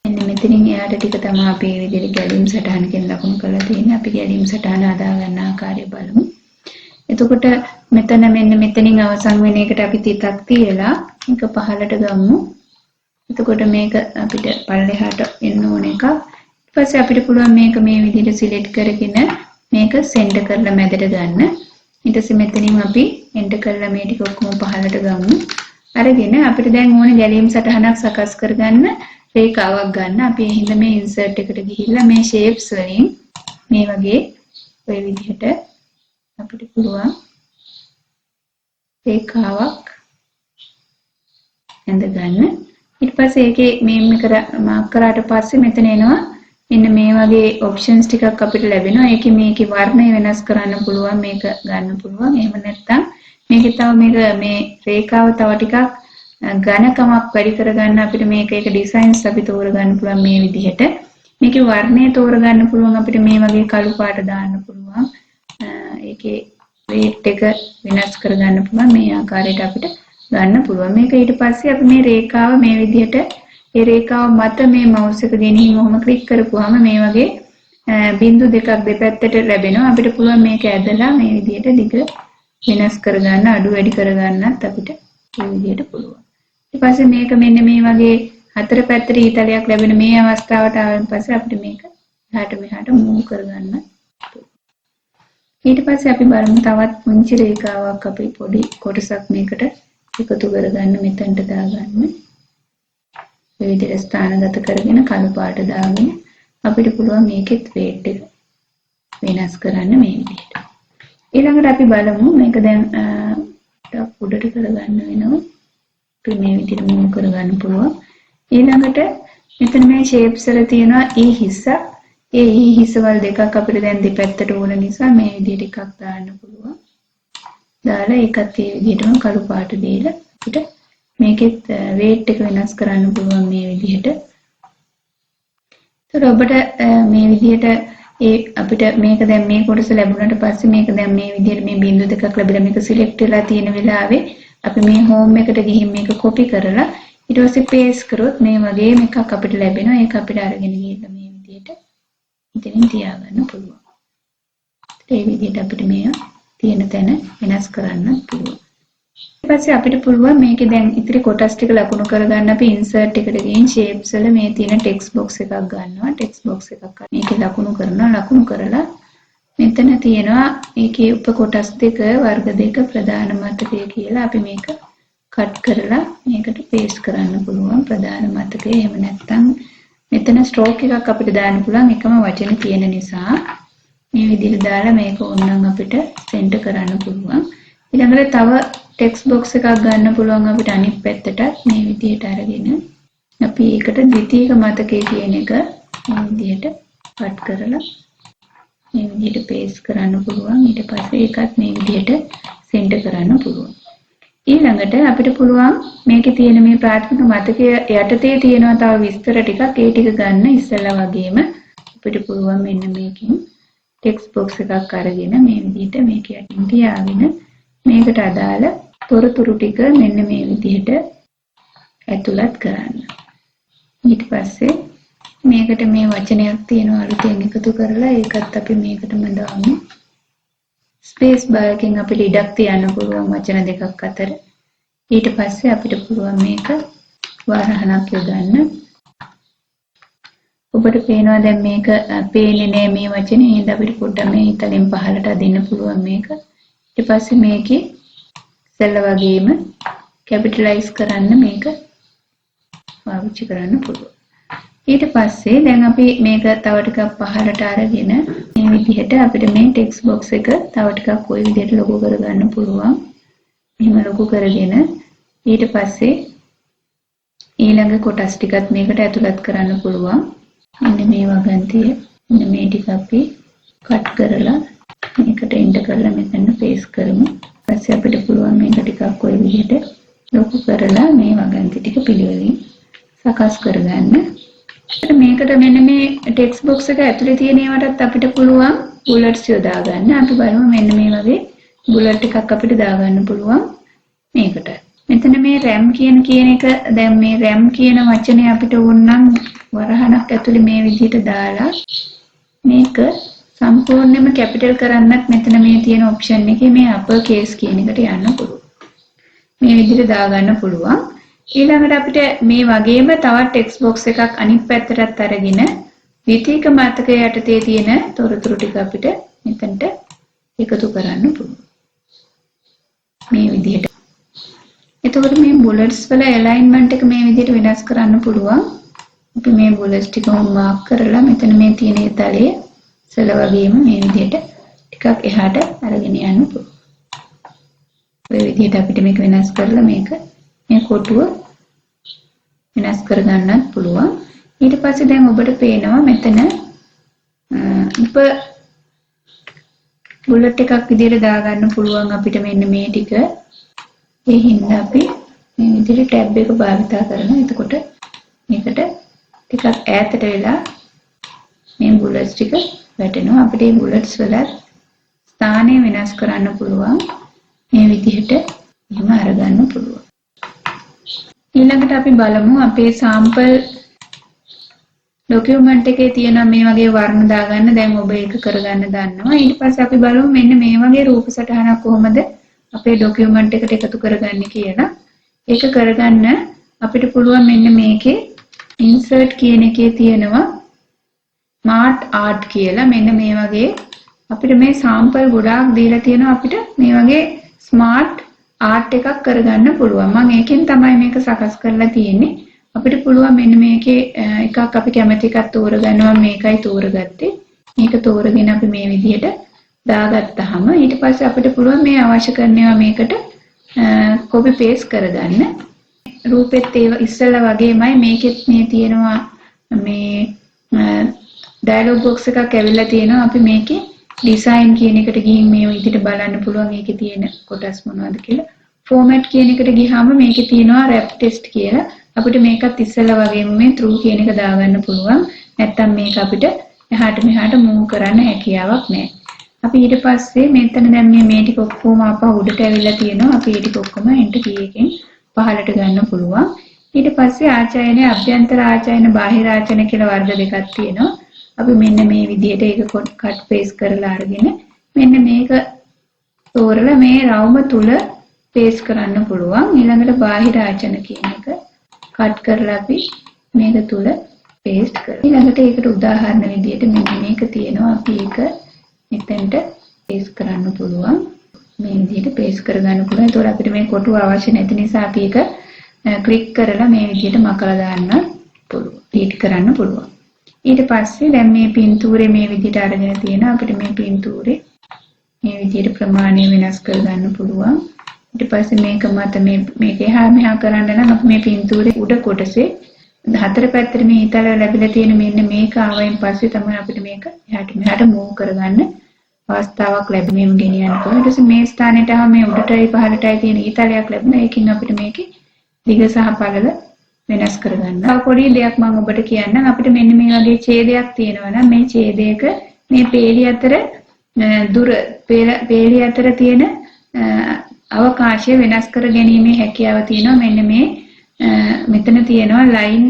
මෙන්න මෙතනින් එයාට ටික තමයි අපි මේ විදිහට ගැලීම් සටහනකින් ලකුණු කරලා තියෙන්නේ. අපි ගැලීම් සටහන හදා ගන්න ආකාරය බලමු. එතකොට මෙතන මෙන්න මෙතනින් අවසන් වෙන එකට අපි තිතක් තියලා මේක පහළට ගමු. එතකොට මේක අපිට පල්ලෙහාට එන්න ඕන එකක්. ඊට පස්සේ අපිට පුළුවන් මේක මේ විදිහට සිලෙක්ට් කරගෙන මේක සෙන්ටර් කරලා මැදට ගන්න. ඊට පස්සේ මෙතනින් අපි එන්ටර් කරලා මේ ටික ඔක්කොම පහළට ගමු. අරගෙන අපිට දැන් ඕන ගැලීම් සටහනක් සකස් කරගන්න රේඛාවක් ගන්න. අපි එහෙනම් මේ insert එකට ගිහිල්ලා මේ shapes වලින් මේ වගේ ඔය විදිහට අපිට පුළුවන් රේඛාවක් ඇඳ ගන්න. ඊට පස්සේ ඒකේ මේක මාක් කරාට පස්සේ මෙතන එනවා මෙන්න මේ වගේ options ටිකක් අපිට ලැබෙනවා. මේකේ වර්ණය වෙනස් කරන්න පුළුවන්, මේක ගන්න පුළුවන්. එහෙම නැත්නම් මේකේ තව මේ රේඛාව තව ටිකක් ඝනකමක් වැඩි කරගන්න අපිට මේක එක ඩිසයින්ස් අපි තෝරගන්න පුළුවන් මේ විදිහට. මේකේ වර්ණය තෝරගන්න පුළුවන් අපිට මේ වගේ කළු පාට දාන්න පුළුවන්. ඒකේ weight එක වෙනස් කරගන්න පුළුවන්. මේ ආකාරයට අපිට ගන්න පුළුවන්. මේක ඊට පස්සේ අපි මේ රේඛාව මේ විදිහට ඒ රේඛාව මත මේ මවුස් එක ගෙනිහින් ඔහොම ක්ලික් කරපුවාම මේ වගේ බිංදු දෙකක් දෙපැත්තට ලැබෙනවා. අපිට පුළුවන් මේක ඇදලා මේ විදිහට දිග වෙනස් කරගන්න, අඩු වැඩි කරගන්නත් අපිට මේ විදිහට පුළුවන්. ඊට පස්සේ මේක මෙන්න මේ වගේ හතර පැත්තට ඊතලයක් ලැබෙන මේ අවස්ථාවට ආවන් පස්සේ අපිට මේක එහාට මෙහාට මූව් කරගන්න. ඊට පස්සේ අපි බලමු තවත් පුංචි රේඛාවක් අපි පොඩි කොටසක් මේකට එකතු කරගන්න මෙතනට දාගන්න. මේ විදිහට ස්ථානගත කරගෙන කළු පාට දාගෙන අපිට පුළුවන් මේකෙත් වේට් එක වෙනස් කරන්න මේ විදිහට. ඊළඟට අපි බලමු මේක දැන් ටිකක් උඩට කරගන්න වෙනවා. අපි මේ විදිහට මූව් කරගන්න පුළුවන්. ඊළඟට මෙතන මේ ෂේප්ස් වල තියෙනවා E හිස්ස. ඒ E හිස්සවල දෙකක් අපිට දැන් දෙපැත්තට ඕන නිසා මේ විදිහට එකක් දාන්න පුළුවන්. දාලා ඒකත් ඒ විදිහටම කළු පාට දීලා අපිට මේකෙත් වේට් එක වෙනස් කරන්න පුළුවන් මේ විදිහට. ඒතර ඔබට මේ විදිහට ඒ අපිට මේක දැන් මේ කොටස ලැබුණාට පස්සේ මේක දැන් මේ විදිහට මේ බිංදු දෙකක් ලැබිලා මේක සිලෙක්ට් වෙලා තියෙන වෙලාවේ අපි මේ හෝම් එකට ගිහින් මේක කොපි කරලා ඊට පස්සේ පේස්ට් කරොත් මේ වගේම එකක් අපිට ලැබෙනවා. ඒක අපිට අරගෙන ගිහින් මේ විදිහට ඉතින් තියාගන්න පුළුවන්. ඒ විදිහට අපිට මේ තියෙන තැන වෙනස් කරන්න පුළුවන්. ඊට පස්සේ අපිට පුළුවන් මේකේ දැන් ඉතිරි කොටස් ටික ලකුණු කරගන්න අපි ඉන්සර්ට් එකට ගිහින් ෂේප්ස් වල මේ තියෙන ටෙක්ස්ට් බොක්ස් එකක් ගන්නවා. ටෙක්ස්ට් බොක්ස් එකක් මේකේ ලකුණු කරනවා. ලකුණු කරලා මෙතන තියෙනවා මේකේ උප කොටස් දෙක වර්ග දෙක ප්‍රධාන මතකය කියලා අපි මේක කට් කරලා මේකට පේස්ට් කරන්න පුළුවන් ප්‍රධාන මතකය. එහෙම නැත්නම් මෙතන ස්ට්‍රෝක් එකක් අපිට දාන්න පුළුවන් එකම වචන තියෙන නිසා මේ විදිහට දාලා මේක ඕනනම් අපිට සෙන්ටර් කරන්න පුළුවන්. ඊළඟට තව ටෙක්ස්ට් බොක්ස් එකක් ගන්න පුළුවන් අපිට අනිත් පැත්තට මේ විදිහට අරගෙන අපි ඒකට ද්විතීයික මතකය කියන එක මේ විදිහට කට් කරලා මේ විදිහට පේස්ට් කරන්න පුළුවන්. ඊට පස්සේ ඒකත් මේ විදිහට සෙන්ටර් කරන්න පුළුවන්. ඊළඟට අපිට පුළුවන් මේකේ තියෙන මේ ප්‍රාථමික මතකය යටතේ තියෙනවා තව විස්තර ටිකක් ඒ ටික ගන්න ඉස්සෙල්ලා වගේම අපිට පුළුවන් මෙන්න මේකෙන් ටෙක්ස්ට් බොක්ස් එකක් අරගෙන මේ විදිහට මේක යටින් තියාගෙන මේකට අදාළ තොරතුරු ටික මෙන්න මේ විදිහට ඇතුළත් කරන්න. ඊට පස්සේ මේකට මේ වචනයක් තියෙනවා අලුතෙන් එකතු කරලා ඒකත් අපි මේකටම දාමු. ස්පේස් බාර් එකෙන් අපිට ඉඩක් තියන්න පුළුවන් වචන දෙකක් අතර. ඊට පස්සේ අපිට පුළුවන් මේක වරහණක් යොදන්න. ඔබට පේනවා දැන් මේක පේන්නේ නෑ මේ වචනේ. එහෙනම් අපිට පොඩ්ඩක් මේ ඉතලෙන් පහළට අදින්න පුළුවන් මේක. ඊට පස්සේ මේකේ සෙල්ල වගේම කැපිටලයිස් කරන්න මේක පාවිච්චි කරන්න පුළුවන්. ඊට පස්සේ දැන් අපි මේක තව ටිකක් පහළට අරගෙන මේ විදිහට අපිට මේ ටෙක්ස්ට් බොක්ස් එක තව ටිකක් ওই විදිහට ලොකු කරගන්න පුළුවන්. මෙහෙම ලොකු කරගෙන ඊට පස්සේ ඊළඟ කොටස් ටිකත් මේකට ඇතුළත් කරන්න පුළුවන්. මෙන්න මේ වගන්තිය මෙන්න මේ ටික අපි කට් කරලා මේකට එන්ටර් කරලා මෙතන පේස්ට් කරමු. ඊපස්සේ අපිට පුළුවන් මේක ටිකක් ওই විදිහට ලොකු කරලා මේ වගන්ති ටික පිළිවෙලින් සකස් කරගන්න. මේකට මෙන්න මේ ටෙක්ස්ට් බොක්ස් එක ඇතුලේ තියෙන ඒවාටත් අපිට පුළුවන් බුලට්ස් යොදා ගන්න. අපි බලමු මෙන්න මේ වගේ බුලට් එකක් අපිට දාගන්න පුළුවන් මේකට. මෙතන මේ RAM කියන එක දැන් මේ RAM කියන වචනේ අපිට ඕනනම් වරහණක් ඇතුලේ මේ විදිහට දාලා මේක සම්පූර්ණයෙන්ම කැපිටල් කරන්නත් මෙතන මේ තියෙන ඔප්ෂන් එකේ මේ අපර් කේස් කියන එකට යන්න පුළුවන්. මේ විදිහට දාගන්න පුළුවන්. ඊළඟට අපිට මේ වගේම තවත් ටෙක්ස්ට් බොක්ස් එකක් අනිත් පැත්තටත් අරගෙන ද්විතීයික මතකය යටතේ තියෙන තොරතුරු ටික අපිට මෙතනට එකතු කරන්න පුළුවන්. මේ විදිහට. එතකොට මේ බුලට්ස් වල ඇලයින්මන්ට් එක මේ විදිහට වෙනස් කරන්න පුළුවන්. අපි මේ බුලට්ස් ටික මාක් කරලා මෙතන මේ තියෙන තලයේ සල වගේම මේ විදිහට ටිකක් එහාට අරගෙන යන්න පුළුවන්. ඔය විදිහට අපිට මේක වෙනස් කරලා මේක මේ කොටුව වෙනස් කරගන්නත් පුළුවන්. ඊට පස්සේ දැන් ඔබට පේනවා මෙතන උප බුලට් එකක් විදිහට දාගන්න පුළුවන් අපිට මෙන්න මේ ටික. ඒ හින්දා අපි මේ විදිහට ටැබ් එක භාවිත කරනවා. එතකොට මේකට ටිකක් ඈතට වෙලා මේ බුලට්ස් ටික වැටෙනවා. අපිට මේ බුලට්ස් වල ස්ථානය වෙනස් කරන්න පුළුවන්. මේ විදිහට එහෙම අරගන්න පුළුවන්. ඊළඟට අපි බලමු අපේ සාම්පල් ડોකියුමන්ට් එකේ තියෙන මේ වගේ වර්ණ දාගන්න. දැන් ඔබ ඒක කරගන්න දන්නවා. ඊට පස්සේ අපි බලමු මෙන්න මේ වගේ රූප සටහනක් කොහොමද අපේ ડોකියුමන්ට් එකට එකතු කරගන්නේ කියලා. ඒක කරගන්න අපිට පුළුවන් මෙන්න මේකේ insert කියන එකේ තියෙනවා smart art කියලා. මෙන්න මේ වගේ අපිට මේ sample ගොඩාක් දීලා තියෙනවා අපිට මේ වගේ smart art එකක් කරගන්න පුළුවන්. මම ඒකෙන් තමයි මේක සකස් කරලා තියෙන්නේ. අපිට පුළුවන් මෙන්න මේකේ එකක් අපි කැමති එකක් තෝරගන්නවා. මේකයි තෝරගත්තේ. මේක තෝරගෙන අපි මේ විදිහට දාගත්තාම ඊට පස්සේ අපිට පුළුවන් මේ අවශ්‍ය කරනවා මේකට copy paste කරගන්න. රූපෙත් ඒ ඉස්සෙල්ලා වගේමයි මේකෙත් මේ තියෙනවා මේ dialog box එකක් ඇවිල්ලා තියෙනවා. අපි මේකේ design කියන එකට ගිහින් මේ විදිහට බලන්න පුළුවන් ඒකේ තියෙන කොටස් මොනවද කියලා. format කියන එකට ගියාම මේකේ තියෙනවා wrap test කියලා. අපිට මේකත් ඉස්සෙල්ලා වගේම මේ true කියන එක දාගන්න පුළුවන්. නැත්තම් මේක අපිට එහාට මෙහාට move කරන්න හැකියාවක් නැහැ. අපි ඊට පස්සේ මෙතන දැන් මේ ටික ඔක්කොම අපහ උඩට ඇවිල්ලා තියෙනවා. අපි මේ ටික ඔක්කොම enter key එකෙන් පහළට ගන්න පුළුවන්. ඊට පස්සේ ආචායන අභ්‍යන්තර ආචායන බාහිර ආචායන කියලා වර්ග දෙකක් තියෙනවා. අපි මෙන්න මේ විදිහට ඒක cut paste කරලා අරගෙන මෙන්න මේක තෝරලා මේ රවුම තුල paste කරන්න පුළුවන්. ඊළඟට බාහිර ආචායන කියන එක cut කරලා අපි මේක තුල paste කරලා ඊළඟට ඒකට උදාහරණ විදිහට මෙන්න මේක තියෙනවා. අපි ඒක මෙතෙන්ට paste කරන්න පුළුවන්. මේ විදිහට paste කරගන්න පුළුවන්. ඒතකොට අපිට මේ කොටුව අවශ්‍ය නැති නිසා අපි ඒක ක්ලික් කරලා මේ විදිහට මකලා දාන්න පුළුවන්. ඩීලීට් කරන්න පුළුවන්. ඊට පස්සේ දැන් මේ පින්තූරේ මේ විදිහට අරගෙන තියෙනවා. අපිට මේ පින්තූරේ මේ විදිහට ප්‍රමාණය වෙනස් කරගන්න පුළුවන්. ඊට පස්සේ මේක මත මේක එහා මෙහා කරන්න නම් අපි මේ පින්තූරේ උඩ කොටසේ හතර පැත්තට මේ ඉතල ලැබිලා තියෙන මෙන්න මේක ආවයින් පස්සේ තමයි අපිට මේක එහාට මෙහාට move කරගන්න අවස්ථාවක් ලැබෙන්නේ. මේ ගෙනියන්න පුළුවන්. ඊට පස්සේ මේ ස්ථානෙට ආව මේ උඩටයි පහළටයි තියෙන ඉතලයක් ලැබුණා. ඒකෙන් අපිට මේකේ දිග සහ පළල වෙනස් කරගන්න. තව පොඩි දෙයක් මම ඔබට කියන්නම්. අපිට මෙන්න මේ වගේ ඡේදයක් තියෙනවා නම් මේ ඡේදයක මේ පේලි අතර දුර පේලි අතර තියෙන අවකාශය වෙනස් කර ගැනීමේ හැකියාව තියෙනවා. මෙන්න මේ මෙතන තියෙනවා line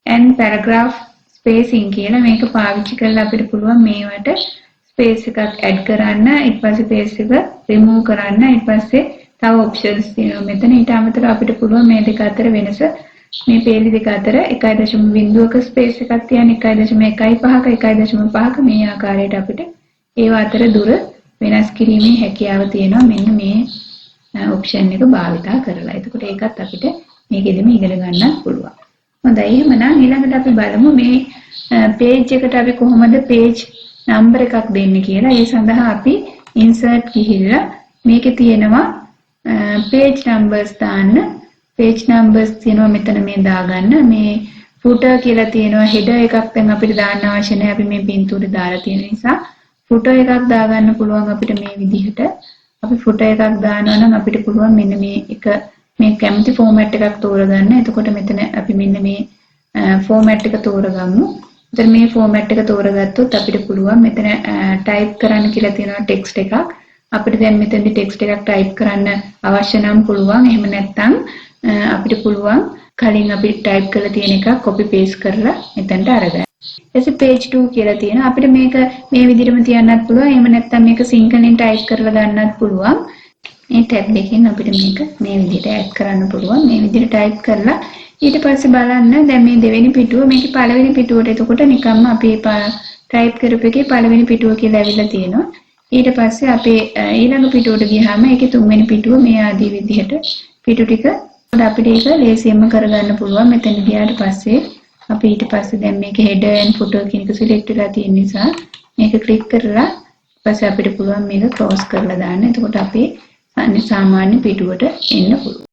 and paragraph spacing කියලා. මේක පාවිච්චි කරලා අපිට පුළුවන් මේවට space එකක් add කරන්න, ඊට පස්සේ space එක remove කරන්න, ඊට පස්සේ තව options තියෙනවා මෙතන. ඊට අමතරව අපිට පුළුවන් මේ දෙක අතර වෙනස මේ පේලි දෙක අතර 1.0ක ස්පේස් එකක් තියන්න 1.15ක 1.5ක මේ ආකාරයට අපිට ඒව අතර දුර වෙනස් කිරීමේ හැකියාව තියෙනවා මෙන්න මේ ඔප්ෂන් එක භාවිතා කරලා. එතකොට ඒකත් අපිට මේකෙදිම ඉගෙන ගන්න පුළුවන්. හොඳයි එහෙමනම් ඊළඟට අපි බලමු මේ page එකට අපි කොහොමද page number එකක් දෙන්නේ කියලා. ඒ සඳහා අපි insert ගිහිල්ලා මේකේ තියෙනවා page numbers දාන්න. page numbers තියෙනවා මෙතන මේ දාගන්න. මේ footer කියලා තියෙනවා header එකක් දැන් අපිට දාන්න අවශ්‍ය නැහැ. අපි මේ පින්තූරේ දාලා තියෙන නිසා footer එකක් දාගන්න පුළුවන් අපිට මේ විදිහට. අපි footer එකක් දානවා නම් අපිට පුළුවන් මෙන්න මේ එක මේ කැමති format එකක් තෝරගන්න. එතකොට මෙතන අපි මෙන්න මේ format එක තෝරගමු. එතන මේ format එක තෝරගත්තොත් අපිට පුළුවන් මෙතන type කරන්න කියලා තියෙනවා text එකක්. අපිට දැන් මෙතනදී text එකක් type කරන්න අවශ්‍ය නම් පුළුවන්. එහෙම නැත්නම් අපිට පුළුවන් කලින් අපි type කරලා තියෙන එක copy paste කරලා මෙතනට අරගන්න. ඊට page 2 කියලා තියෙනවා. අපිට මේක මේ විදිහටම තියන්නත් පුළුවන්. එහෙම නැත්නම් මේක සිංහලෙන් type කරලා ගන්නත් පුළුවන්. මේ tab එකෙන් අපිට මේක මේ විදිහට add කරන්න පුළුවන්. මේ විදිහට type කරලා ඊට පස්සේ බලන්න දැන් මේ දෙවෙනි පිටුව මේකේ පළවෙනි පිටුවට එතකොට නිකම්ම අපි type කරපු එකේ පළවෙනි පිටුව කියලා ඇවිල්ලා තියෙනවා. ඊට පස්සේ අපේ ඊළඟ පිටුවට ගියාම ඒකේ තුන්වෙනි පිටුව මේ ආදී විදිහට පිටු ටික අපිට ඒක ලේසියෙන්ම කරගන්න පුළුවන්. මෙතන ගියාට පස්සේ අපි ඊට පස්සේ දැන් මේක header and footer කියන එක select වෙලා තියෙන නිසා මේක click කරලා ඊපස්සේ අපිට පුළුවන් මේක close කරලා දාන්න. එතකොට අපි සාමාන්‍ය පිටුවට එන්න පුළුවන්.